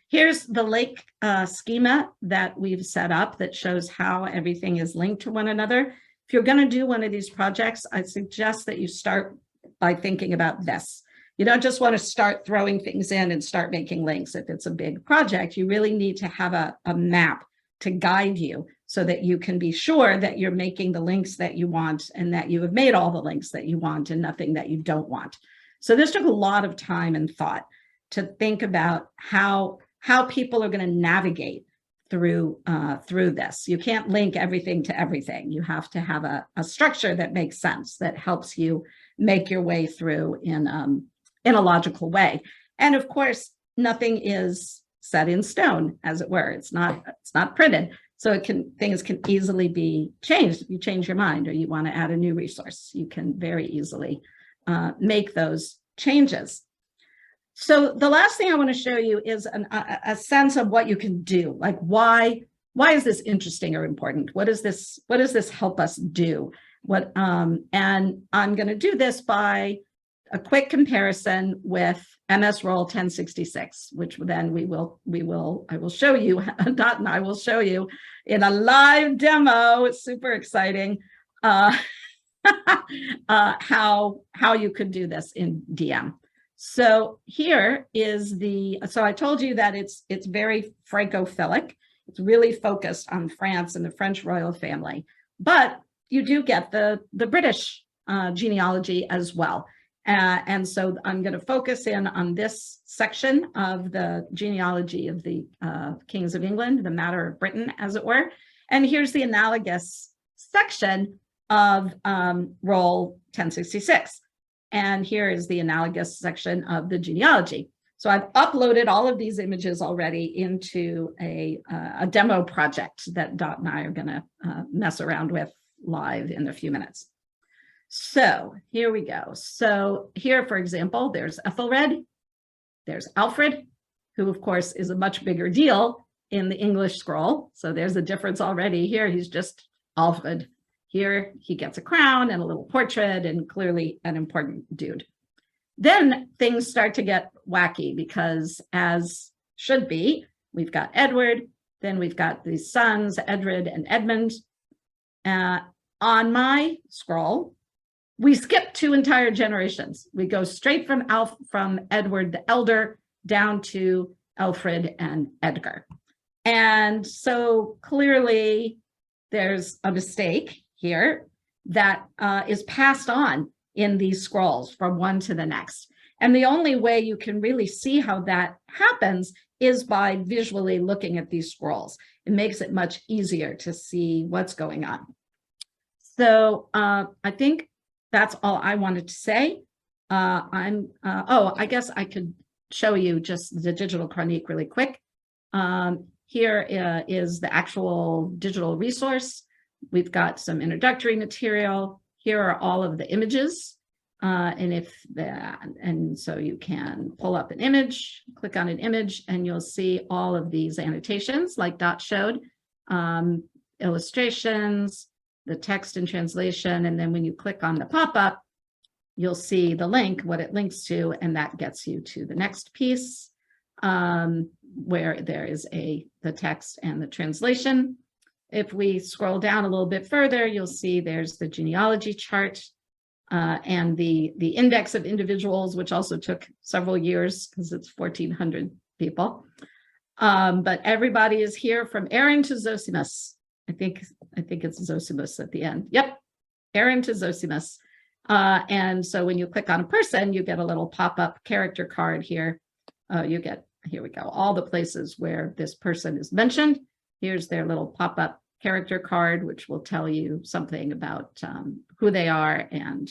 Here's the lake schema that we've set up that shows how everything is linked to one another. If you're going to do one of these projects, I suggest that you start by thinking about this. You don't just want to start throwing things in and start making links. If it's a big project, you really need to have a map to guide you so that you can be sure that you're making the links that you want and that you have made all the links that you want and nothing that you don't want. So this took a lot of time and thought to think about how people are going to navigate through this. You can't link everything to everything. You have to have a structure that makes sense, that helps you make your way through in a logical way. And of course, nothing is set in stone, as it were. It's not printed. So things can easily be changed. If you change your mind or you want to add a new resource, you can very easily make those changes. So the last thing I want to show you is a sense of what you can do. Like why is this interesting or important? What does this help us do? And I'm going to do this by a quick comparison with MS Roll 1066, which then I will show you, Dot and I will show you in a live demo. It's super exciting. How you could do this in DM. So here is so I told you that it's very Francophilic. It's really focused on France and the French royal family, but you do get the British genealogy as well. And so I'm going to focus in on this section of the genealogy of the kings of England, the matter of Britain, as it were. And here's the analogous section of Roll 1066. And here is the analogous section of the genealogy. So I've uploaded all of these images already into a demo project that Dot and I are going to mess around with live in a few minutes. So here we go. So here, for example, there's Ethelred, there's Alfred, who of course is a much bigger deal in the English scroll. So there's a difference already. Here he's just Alfred. Here he gets a crown and a little portrait and clearly an important dude. Then things start to get wacky because, as should be, we've got Edward, then we've got these sons, Edred and Edmund. On my scroll, we skip 2 entire generations. We go straight from Edward the Elder down to Alfred and Edgar. And so clearly there's a mistake here that is passed on in these scrolls from one to the next. And the only way you can really see how that happens is by visually looking at these scrolls. It makes it much easier to see what's going on. So I think that's all I wanted to say. I guess I could show you just the digital chronique really quick. Here is the actual digital resource. We've got some introductory material. Here are all of the images. And so you can pull up an image, click on an image, and you'll see all of these annotations like Dot showed, illustrations, the text and translation. And then when you click on the pop-up, you'll see the link, what it links to, and that gets you to the next piece where there is the text and the translation. If we scroll down a little bit further, you'll see there's the genealogy chart and the index of individuals, which also took several years because it's 1,400 people. But everybody is here from Aaron to Zosimus. I think it's Zosimus at the end. Yep, Aaron to Zosimus. And so when you click on a person, you get a little pop-up character card here. Here we go, all the places where this person is mentioned. Here's their little pop-up character card, which will tell you something about who they are and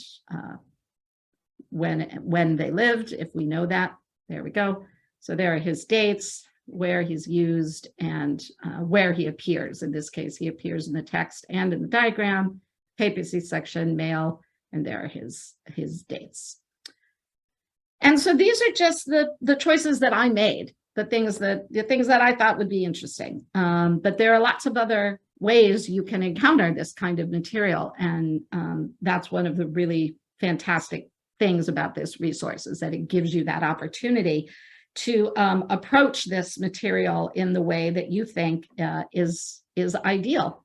when they lived, if we know that. There we go. So there are his dates, where he's used, and where he appears. In this case, he appears in the text and in the diagram, papacy section, male, and there are his dates. And so these are just the choices that I made, the things that I thought would be interesting. But there are lots of other ways you can encounter this kind of material. And that's one of the really fantastic things about this resource, is that it gives you that opportunity to approach this material in the way that you think is ideal.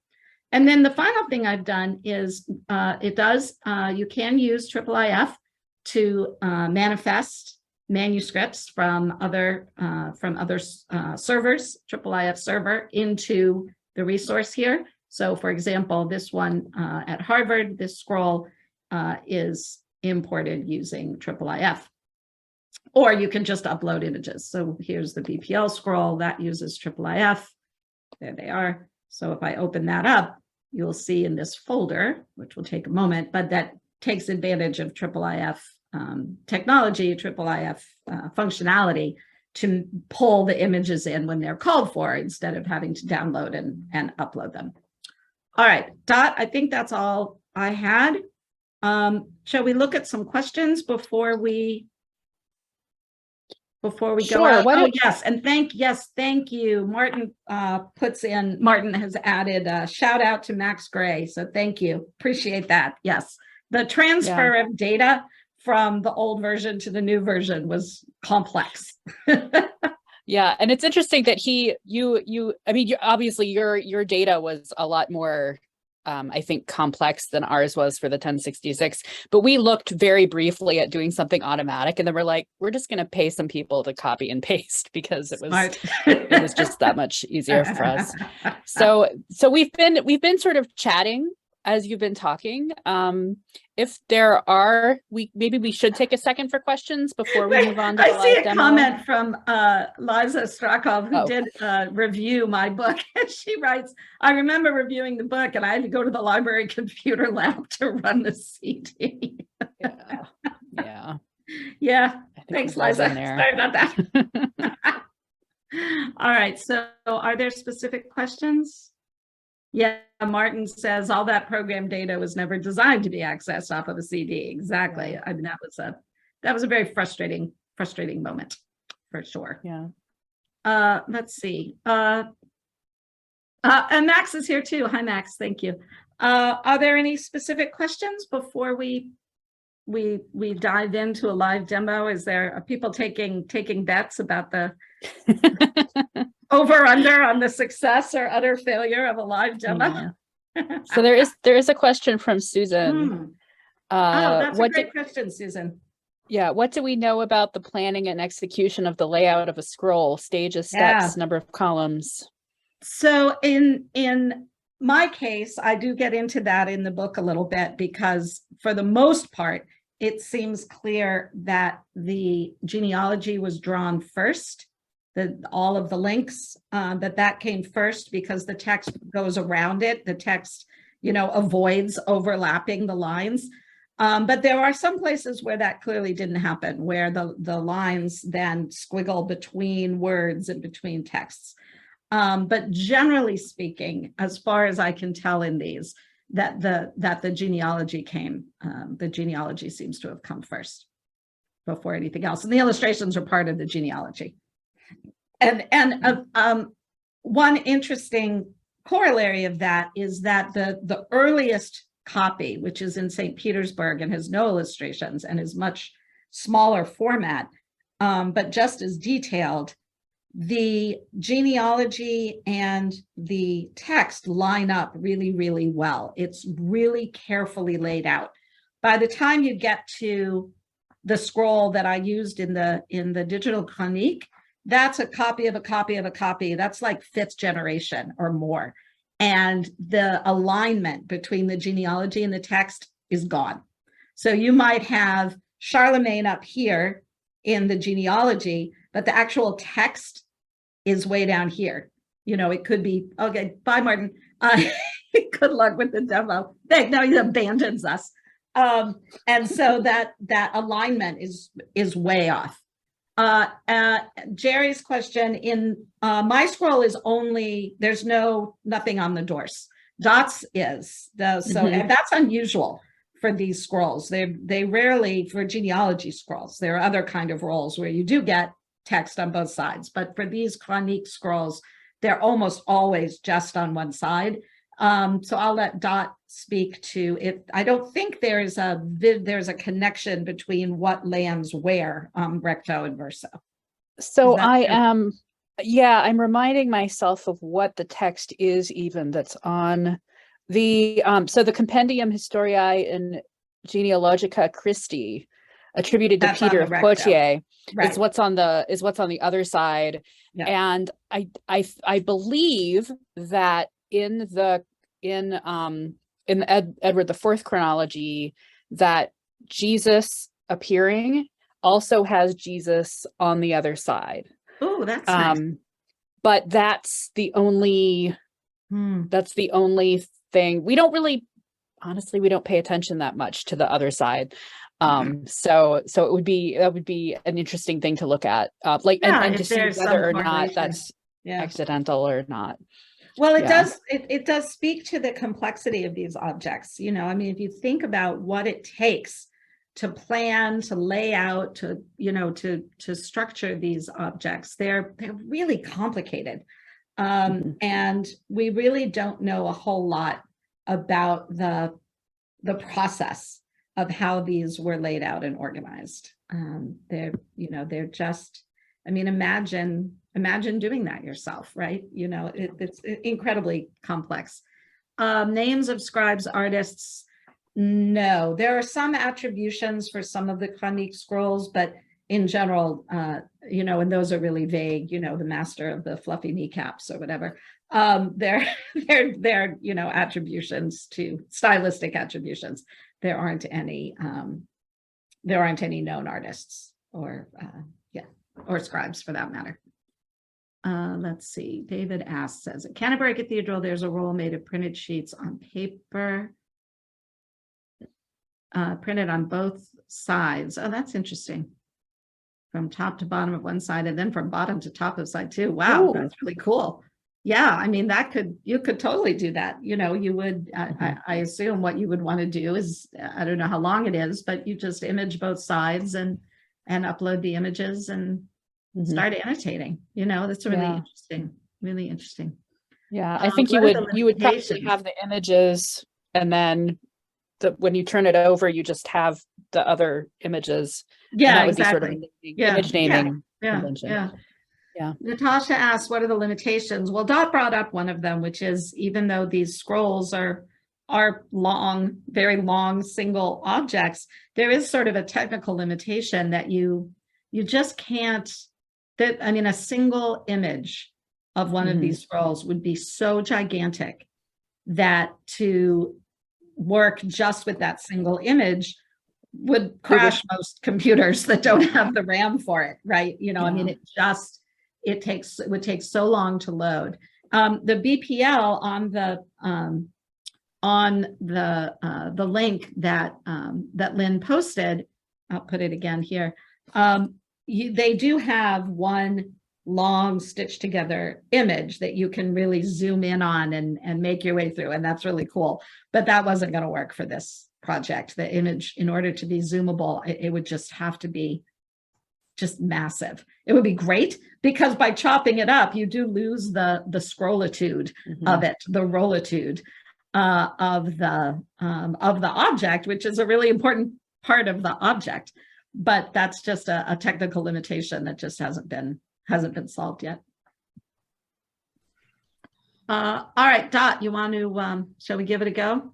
And then the final thing I've done is you can use IIIF to manifest manuscripts from other servers, IIIF server, into the resource here. So for example, this one at Harvard, this scroll is imported using IIIF. Or you can just upload images. So here's the BPL scroll that uses IIIF. There they are. So if I open that up, you'll see in this folder, which will take a moment, but that takes advantage of IIIF technology, IIIF functionality to pull the images in when they're called for instead of having to download and upload them. All right, Dot, I think that's all I had. Shall we look at some questions before we go Sure, out? why Oh, don't- yes, and thank you. Martin Martin has added a shout out to Max Gray, so thank you. Appreciate that. Yes, the transfer of data from the old version to the new version was complex. Yeah, and it's interesting that obviously your data was a lot more, I think, complex than ours was for the 1066, but we looked very briefly at doing something automatic, and then we're like, we're just going to pay some people to copy and paste because it was just that much easier for us. So we've been sort of chatting as you've been talking. If there are, maybe we should take a second for questions before we move on to the I see live a demo. comment from Liza Strakov, who Oh. did review my book. And she writes, I remember reviewing the book and I had to go to the library computer lab to run the CD. Yeah. Yeah. I think Thanks, we've all Liza. been there. Sorry about that. All right. So are there specific questions? Yeah, Martin says all that program data was never designed to be accessed off of a CD. Exactly. Yeah. I mean, that was a very frustrating moment for sure. Yeah. Let's see. And Max is here too. Hi, Max. Thank you. Are there any specific questions before we dive into a live demo? Are people taking bets about the over under on the success or utter failure of a live demo? Yeah. So there is a question from Susan. That's a great question, Susan. Yeah, what do we know about the planning and execution of the layout of a scroll, stages, steps, number of columns? So in my case, I do get into that in the book a little bit because for the most part, it seems clear that the genealogy was drawn first. All of the links, that came first because the text goes around it. The text, avoids overlapping the lines. But there are some places where that clearly didn't happen, where the lines then squiggle between words and between texts. But generally speaking, as far as I can tell in these, that the genealogy the genealogy seems to have come first before anything else. And the illustrations are part of the genealogy. And one interesting corollary of that is that the earliest copy, which is in St. Petersburg and has no illustrations and is much smaller format, but just as detailed, the genealogy and the text line up really, really well. It's really carefully laid out. By the time you get to the scroll that I used in the digital chronique, that's a copy of a copy of a copy. That's like 5th generation or more. And the alignment between the genealogy and the text is gone. So you might have Charlemagne up here in the genealogy, but the actual text is way down here. It could be, okay, bye, Martin. Good luck with the demo. No, he abandons us. And so that alignment is way off. Jerry's question in my scroll is there's nothing on the doors. Dots is and that's unusual for these scrolls. They rarely, for genealogy scrolls, there are other kind of rolls where you do get text on both sides, but for these chronique scrolls, they're almost always just on one side. So I'll let Dot speak to it. I don't think there's a connection between what lands where, recto and verso. So I'm reminding myself of what the text is even that's on the so the Compendium Historiae and Genealogica Christi attributed to Peter of Poitiers is what's on the other side. Yeah. And I believe that in Edward IV chronology, that Jesus appearing also has Jesus on the other side. Oh, that's nice. But that's the only thing. We don't really, honestly, we don't pay attention that much to the other side. So it would be, that would be an interesting thing to look at, like, Yeah, and to if see there's some whether or not correlation. that's Yeah. accidental or not. Well, it Yeah. does, it does speak to the complexity of these objects. You know, I mean, if you think about what it takes to plan, to lay out, to, you know, to structure these objects, they're really complicated. And we really don't know a whole lot about the process of how these were laid out and organized. They're, you know, they're just, I mean, imagine doing that yourself, right? You know, it's incredibly complex. Names of scribes, artists, no. There are some attributions for some of the Chronique scrolls, but in general, you know, and those are really vague, you know, the master of the fluffy kneecaps or whatever. They're, you know, attributions to stylistic attributions. There aren't any known artists or, or scribes for that matter. Let's see. David asks, says at Canterbury Cathedral, there's a roll made of printed sheets on paper, printed on both sides. Oh, that's interesting. From top to bottom of one side, and then from bottom to top of side too. Wow, that's really cool. Yeah, I mean, you could totally do that. You know, you would, I assume what you would want to do is, I don't know how long it is, but you just image both sides and upload the images and start annotating. You know, that's really interesting, really interesting. Yeah, I think you would probably have the images, and then when you turn it over, you just have the other images. Yeah, that would exactly. Be sort of image naming convention. Yeah. Natasha asked, what are the limitations? Well, Dot brought up one of them, which is even though these scrolls are long, very long single objects, there is sort of a technical limitation that you just can't, that, I mean, a single image of one of these scrolls would be so gigantic that to work just with that single image would crash most computers that don't have the RAM for it, right? You know, I mean, it would take so long to load. The BPL on the link that Lynn posted, I'll put it again here. They do have one long stitched together image that you can really zoom in on and make your way through, and that's really cool. But that wasn't going to work for this project. The image, in order to be zoomable, it would just have to be just massive. It would be great because by chopping it up, you do lose the scrollitude of it, the rollitude of the object, which is a really important part of the object. But that's just a technical limitation that just hasn't been solved yet. All right, Dot, you want to, shall we give it a go?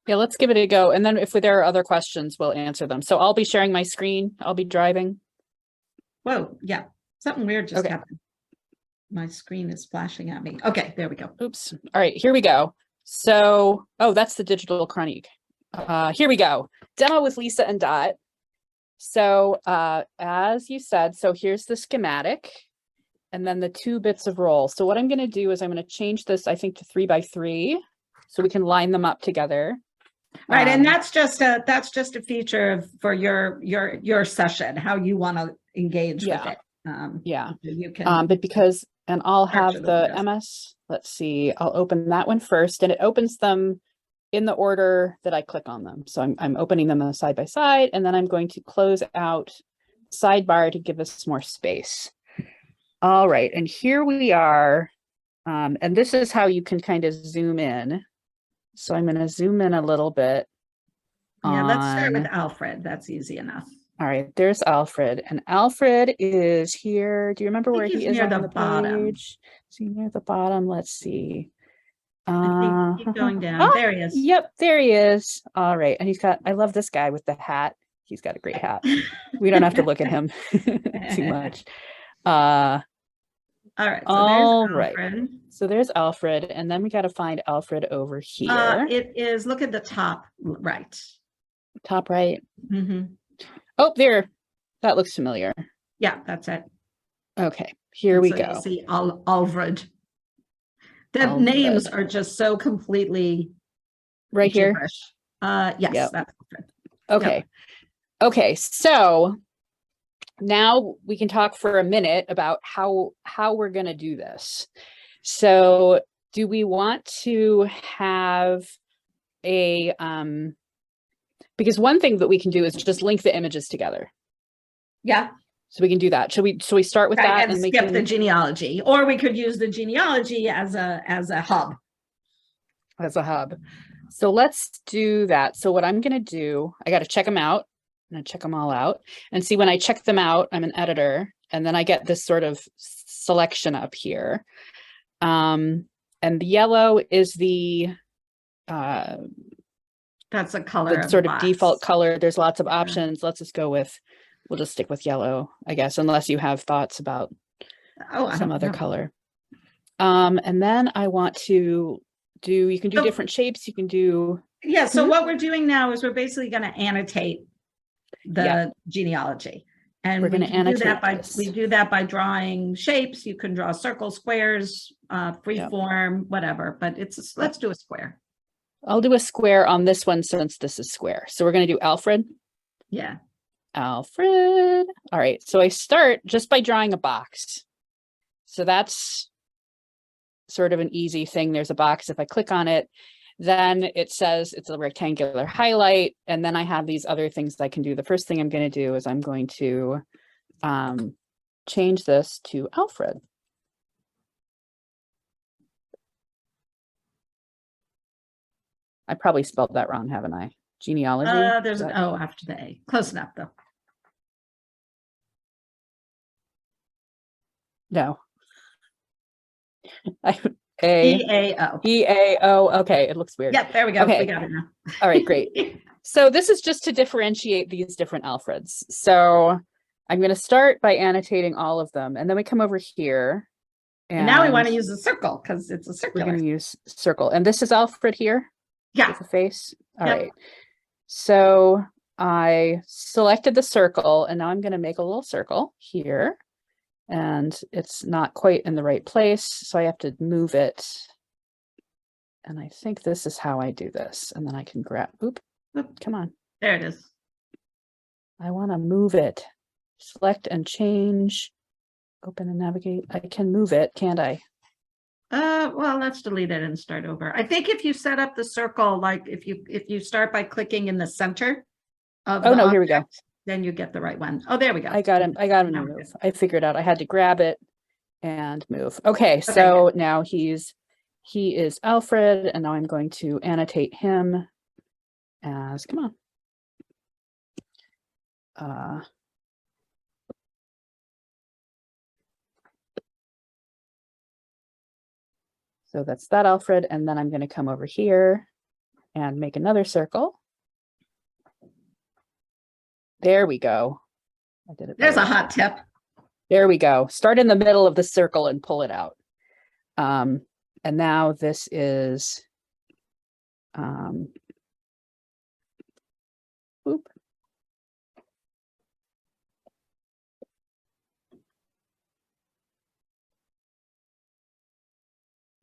Yeah, let's give it a go. And then if there are other questions, we'll answer them. So I'll be sharing my screen. I'll be driving. Whoa, yeah, something weird just happened. My screen is flashing at me. Okay, there we go. Oops. All right, here we go. So, oh, that's the digital chronique. Here we go. Demo with Lisa and Dot. So as you said, so here's the schematic and then the 2 bits of roll. So what I'm going to do is I'm going to change this, I think, to 3x3 so we can line them up together. Right, and that's just a feature for your session, how you want to engage with it. You can, but because, and I'll have the MS. Let's see, I'll open that one first, and it opens them in the order that I click on them. So I'm opening them side by side, and then I'm going to close out sidebar to give us more space. All right, and here we are. And this is how you can kind of zoom in. So I'm going to zoom in a little bit. Yeah, let's start with Alfred. That's easy enough. All right, there's Alfred, and Alfred is here. Do you remember where he is on the page? Is he near the bottom? Let's see. I think keep going down. Oh, there he is. Yep, there he is. All right, and he's got, I love this guy with the hat. He's got a great hat. We don't have to look at him too much. All right. So there's Alfred. So there's Alfred, and then we got to find Alfred over here. It is, look at the top right. Top right. Oh, there. That looks familiar. Yeah, that's it. Okay, here we go. You see Alfred. The names are just so completely right gibberish. Yes, Yep. that's Alfred. Okay. Okay. So now we can talk for a minute about how we're going to do this. So do we want to have a, because one thing that we can do is just link the images together. Yeah. So we can do that. So we start with Right, that and and we skip can, the genealogy, or we could use the genealogy as a hub. as a hub. So let's do that. So what I'm going to do, I got to check them out. I'm going to check them all out and see when I check them out, I'm an editor, and then I get this sort of selection up here. And the yellow is the That's a color sort of box. default color. There's lots of Yeah. options. Let's just go with, we'll just stick with yellow, I guess, unless you have thoughts about some other color. And then I want to do, you can do different shapes. You can do. Yeah. So what we're doing now is we're basically going to annotate the genealogy. And We're going to annotate we do that by drawing shapes. You can draw circles, squares, free form, whatever, but let's do a square. I'll do a square on this one since this is square. So we're going to do Alfred. Yeah. Alfred. All right. So I start just by drawing a box. So that's sort of an easy thing. There's a box. If I click on it, then it says it's a rectangular highlight. And then I have these other things that I can do. The first thing I'm going to do is I'm going to change this to Alfred. I probably spelled that wrong, haven't I? Genealogy. There's an O after the A. Close enough, though. No. E-A-O. E-A-O. Okay, it looks weird. Yep, there we go. Okay. We got it now. All right, great. So this is just to differentiate these different Alfreds. So I'm going to start by annotating all of them, and then we come over here. And now we want to use a circle because it's a circular. We're going to use circle. And this is Alfred here? Yeah. With the face? All right. So I selected the circle, and now I'm going to make a little circle here. And it's not quite in the right place, so I have to move it. And I think this is how I do this. And then I can grab, come on. There it is. I want to move it. Select and change, open and navigate. I can move it, can't I? Well, let's delete it and start over. I think if you set up the circle, like if you start by clicking in the center of oh no, here we go. Then you get the right one. Oh, there we go. I got him. I got him to move. I figured out I had to grab it and move. Okay, so good. Now he is Alfred, and now I'm going to annotate him as, come on. So that's that Alfred, and then I'm going to come over here and make another circle. There we go. I did it. There's a hot tip. There we go. Start in the middle of the circle and pull it out. And now this is,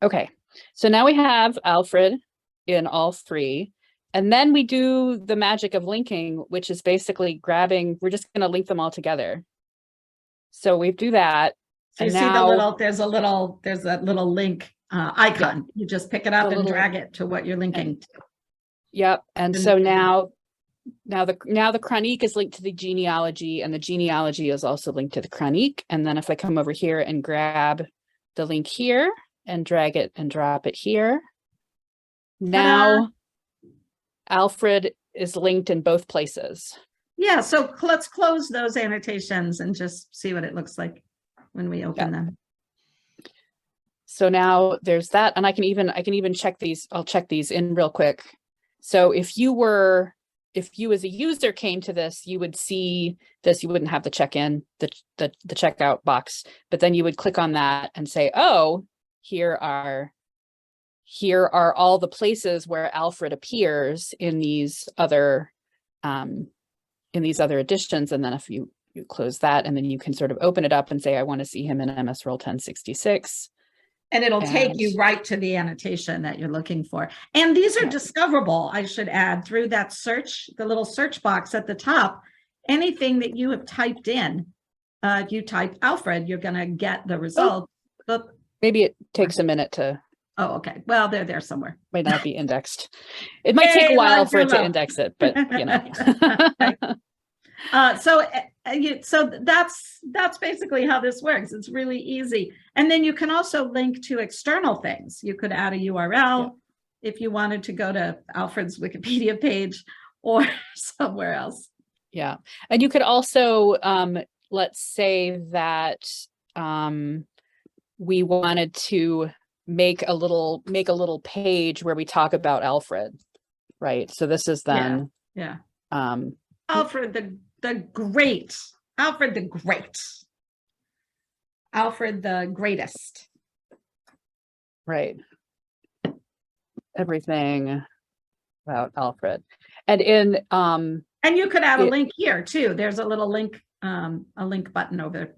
Okay, so now we have Alfred in all three. And then we do the magic of linking, which is basically grabbing, we're just going to link them all together. So we do that. So you see there's that little link icon. You just pick it up and drag it to what you're linking to. Yep. And so now the chronique is linked to the genealogy, and the genealogy is also linked to the chronique. And then if I come over here and grab the link here and drag it and drop it here, now Alfred is linked in both places. Yeah, so let's close those annotations and just see what it looks like when we open them. So now there's that, and I can even check these. I'll check these in real quick. So if you as a user came to this, you would see this. You wouldn't have the check-in, the checkout box, but then you would click on that and say, oh, here are all the places where Alfred appears in these other editions. And then if you close that, and then you can sort of open it up and say, I want to see him in MS Roll 1066. And it'll take you And- right to the annotation that you're looking for. And these are Yeah. discoverable, I should add, through that search, the little search box at the top. Anything that you have typed in, if you type Alfred, you're going to get the result. But, Maybe it takes a minute to, oh, okay. Well, they're there somewhere. might not be indexed. It might take a Yay, while love for it to love. index it, but you know. So that's basically how this works. It's really easy. And then you can also link to external things. You could add a URL if you wanted to go to Alfred's Wikipedia page or somewhere else. Yeah. And you could also, let's say that we wanted to make a little page where we talk about Alfred, right? So this is then Yeah. um Alfred the Great. Alfred the Great. Alfred the Greatest. right. Everything about Alfred. And in And you could add a Yeah. link here too. There's a little link button over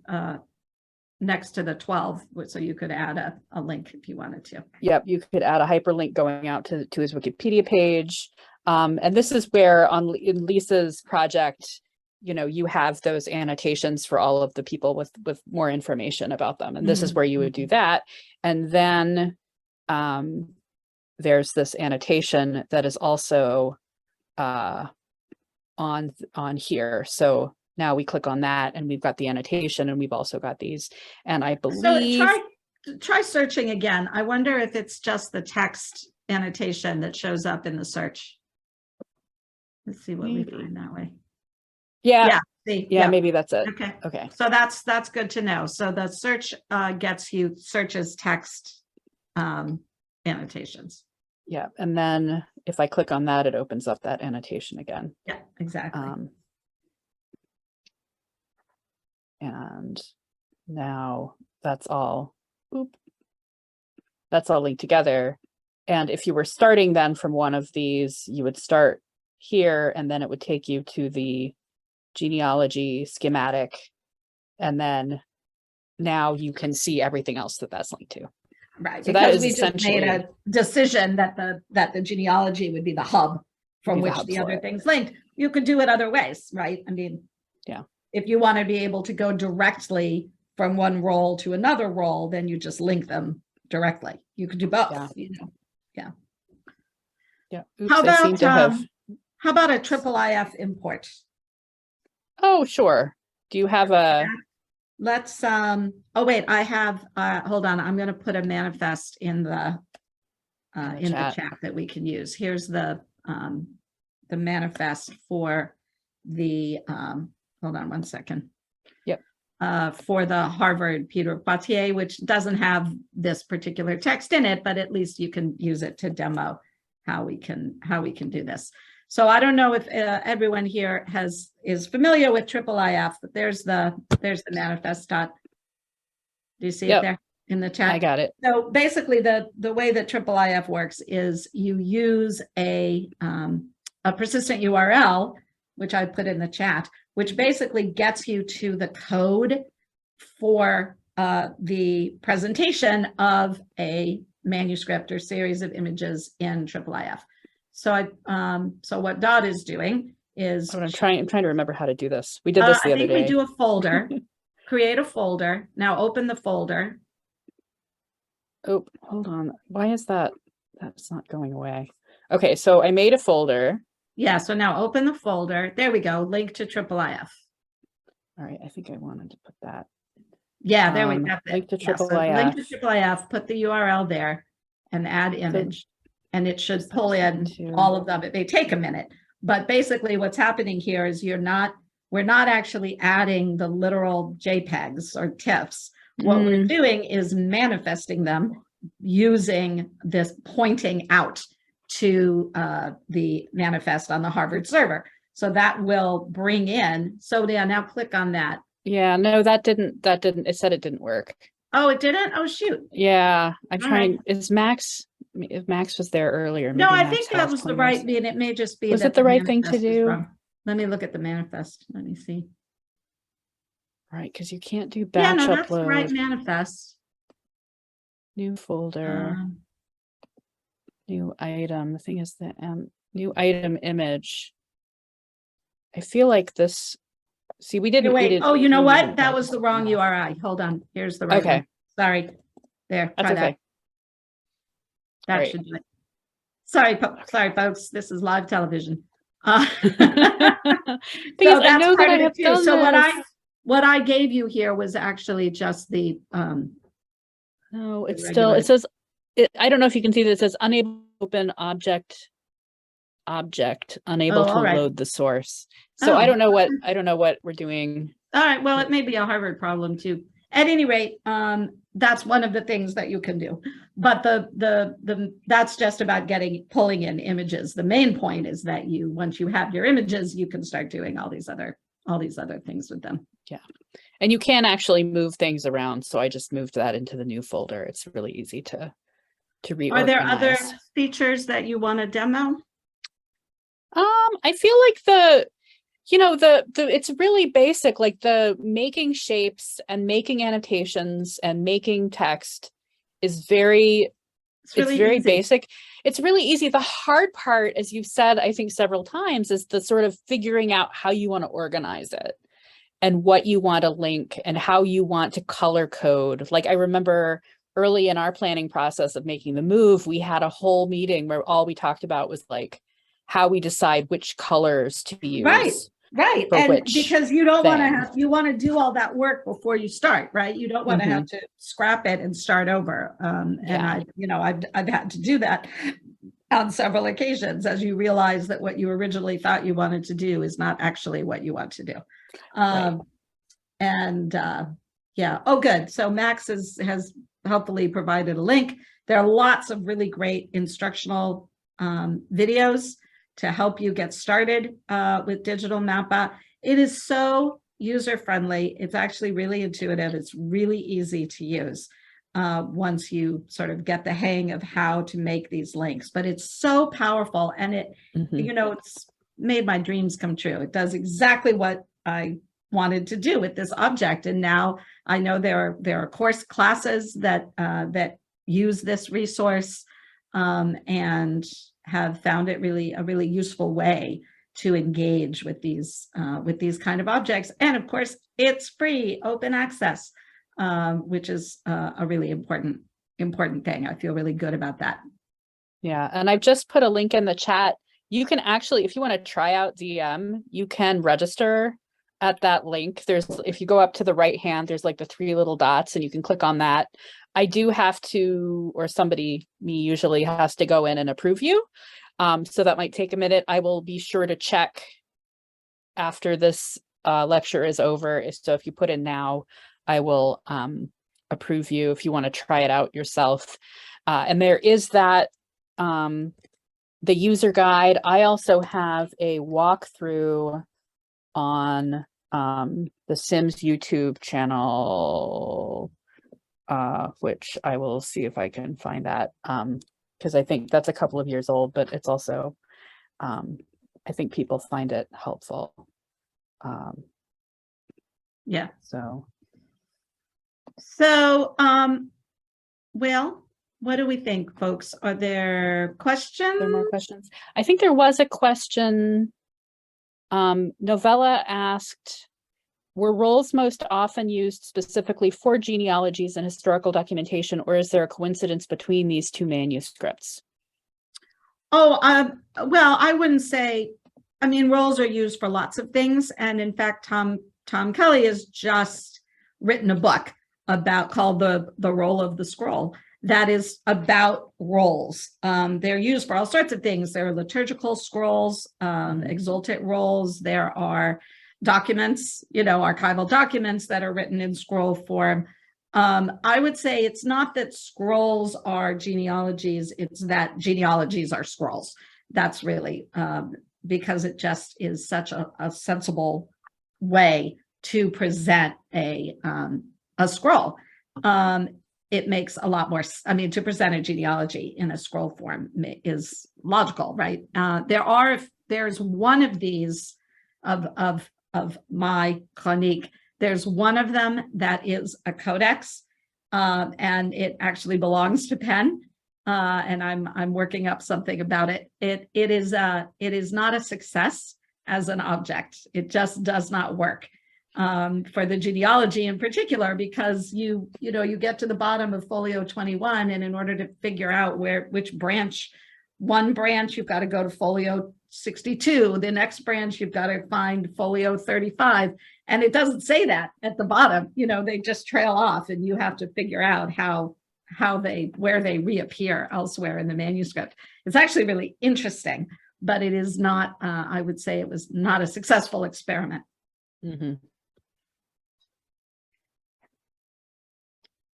next to the 12, so you could add a link if you wanted to. Yep, you could add a hyperlink going out to his Wikipedia page. And this is where in Lisa's project, you know, you have those annotations for all of the people with more information about them. And this is where you would do that. And then there's this annotation that is also on here. So now we click on that and we've got the annotation and we've also got these. And I believe Try searching again. I wonder if it's just the text annotation that shows up in the search. Let's see what we find that way. yeah, See, maybe that's it. Okay. Okay. So that's good to know. So the search searches text annotations. Yeah, and then if I click on that, it opens up that annotation again. Yeah, exactly. And now that's all, that's all linked together. And if you were starting then from one of these, you would start here and then it would take you to the genealogy schematic. And then now you can see everything else that's linked to. Right, So that because is we just made a decision that the genealogy would be the hub from which the other things linked. You could do it other ways, right? I mean, yeah. If you want to be able to go directly from one role to another role, then you just link them directly. You could do both. Yeah. You know. Yeah. Yeah. Oops, I seem to have. How about a IIIF import? Oh, sure. Do you have a? Let's oh wait, I have hold on, I'm going to put a manifest in the chat that we can use. Here's the manifest for the hold on one second. Yep. For the Harvard Peter Poitier, which doesn't have this particular text in it, but at least you can use it to demo how we can do this. So I don't know if everyone here is familiar with IIIF, but there's the manifest dot. Do you see it there in the chat? I got it. So basically, the way that IIIF works is you use a persistent URL, which I put in the chat, which basically gets you to the code for the presentation of a manuscript or series of images in IIIF. So so what Dot is doing is I'm trying to remember how to do this. We did this the other day. I think we do a folder, create a folder. Now open the folder. Oh, hold on. Why is that? That's not going away. Okay, so I made a folder. Yeah, so now open the folder. There we go. Link to IIIF. All right, I think I wanted to put that. Yeah, there we go. Link to Yeah, so IIIF. link to IIIF, put the URL there and add image. And it should pull in all of them. It may take a minute, but basically what's happening here is we're not actually adding the literal JPEGs or TIFFs. What we're doing is manifesting them using this pointing out to the manifest on the Harvard server. So that will bring in, so yeah, now click on that. Yeah, no, that didn't, it said it didn't work. Oh, it didn't? Oh, shoot. Yeah, I'm All trying, right. is Max, if Max was there earlier. No, I Max think that has was the pointers. right, and it may just be. Was that it the right thing to manifest is do? wrong. Let me look at the manifest. Let me see. Right, because you can't do Yeah, batch no, that's the upload. right manifest. New folder, Um, new item. The thing is the new item image. I feel like this. See, we didn't. Wait, oh, you know what? That was the wrong Yeah. URI. Hold on. Here's the right Okay. one. Sorry. There, That's try that. okay. That Right. should do it. Sorry, folks. This is live television. Because So I that's know that part I of it have too. done So this. what I gave you here was actually just the No, it's the still, regular. it says, I don't know if you can see that it says unable to open object, unable Oh, to all right. load the source. So Oh, I don't know what we're doing. all right. Well, it may be a Harvard problem too. At any rate, that's one of the things that you can do. But that's just about pulling in images. The main point is that once you have your images, you can start doing all these other things with them. Yeah. And you can actually move things around. So I just moved that into the new folder. It's really easy to reorganize. Are there other features that you want to demo? I feel like it's really basic, like the making shapes and making annotations and making text is very Easy. basic. It's really easy. The hard part, as you've said, I think several times, is the sort of figuring out how you want to organize it and what you want to link and how you want to color code. Like I remember early in our planning process of making the move, we had a whole meeting where all we talked about was like how we decide which colors to use. Right. And because you don't want to you want to do all that work before you start, right? You don't want to have to scrap it and start over. And I've had to do that on several occasions as you realize that what you originally thought you wanted to do is not actually what you want to do. Right. Yeah. Oh, good. So Max has helpfully provided a link. There are lots of really great instructional videos to help you get started with Digital Mappa. It is so user-friendly. It's actually really intuitive. It's really easy to use once you sort of get the hang of how to make these links. But it's so powerful, and it's made my dreams come true. It does exactly what I wanted to do with this object. And now I know there are course classes that use this resource and have found it a really useful way to engage with these kind of objects. And of course, it's free, open access, which is a really important thing. I feel really good about that. Yeah, and I've just put a link in the chat. You can actually, if you want to try out DM, you can register at that link. If you go up to the right hand, there's like the 3 little dots, and you can click on that. I do have to, or me usually has to go in and approve you. So that might take a minute. I will be sure to check after this lecture is over. So if you put in now, I will approve you if you want to try it out yourself. And there is that, the user guide. I also have a walkthrough on the Sims YouTube channel, which I will see if I can find that, because I think that's a couple of years old, but it's also, I think people find it helpful. Yeah. So, well, what do we think, folks? Are there questions? are there more questions? I think there was a question. Novella asked, were roles most often used specifically for genealogies and historical documentation, or is there a coincidence between these two manuscripts? Oh, well, I wouldn't say, I mean, roles are used for lots of things. And in fact, Tom Kelly has just written a book called The Role of the Scroll that is about roles. They're used for all sorts of things. There are liturgical scrolls, exultate roles. There are documents, archival documents that are written in scroll form. I would say it's not that scrolls are genealogies, it's that genealogies are scrolls. That's really because it just is such a sensible way to present a scroll. It makes a lot more, to present a genealogy in a scroll form is logical, right? There's one of these of my chronique. There's one of them that is a codex, and it actually belongs to Penn. And I'm working up something about it. It is not a success as an object. It just does not work for the genealogy in particular, because you get to the bottom of folio 21, and in order to figure out which branch, one branch, you've got to go to folio 62. The next branch, you've got to find folio 35. And it doesn't say that at the bottom. They just trail off, and you have to figure out where they reappear elsewhere in the manuscript. It's actually really interesting, but it is not, I would say it was not a successful experiment. Mm-hmm.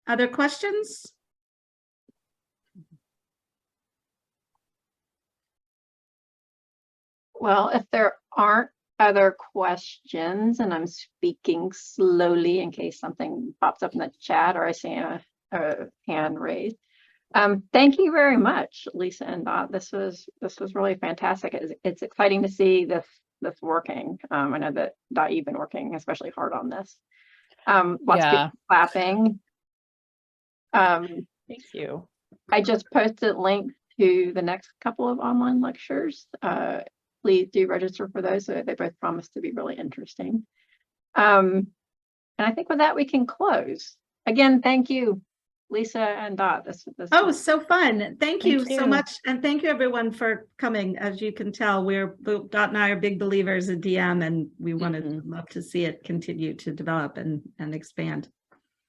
Other questions? Well, if there aren't other questions, and I'm speaking slowly in case something pops up in the chat or I see a hand raised. Thank you very much, Lisa and Dot. This was really fantastic. It's exciting to see this working. I know that Dot, you've been working especially hard on this. Lots of people clapping. Thank you. I just posted links to the next couple of online lectures. Please do register for those. So they both promise to be really interesting. And I think with that, we can close. Again, thank you, Lisa and Dot. This Oh, so fun. Thank you so you. much. And thank you everyone for coming. As you can tell, Dot and I are big believers in DM, and we want to love to see it continue to develop and expand.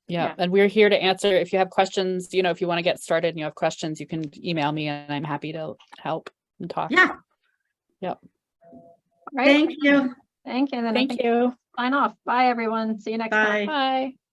Yeah. And we're here to answer. If you have questions, if you want to get started and you have questions, you can email me and I'm happy to help and talk. Yeah. Yep. Right. Thank you. Thank you. And then Thank you. sign off. Bye, everyone. See you next time. Bye. Bye.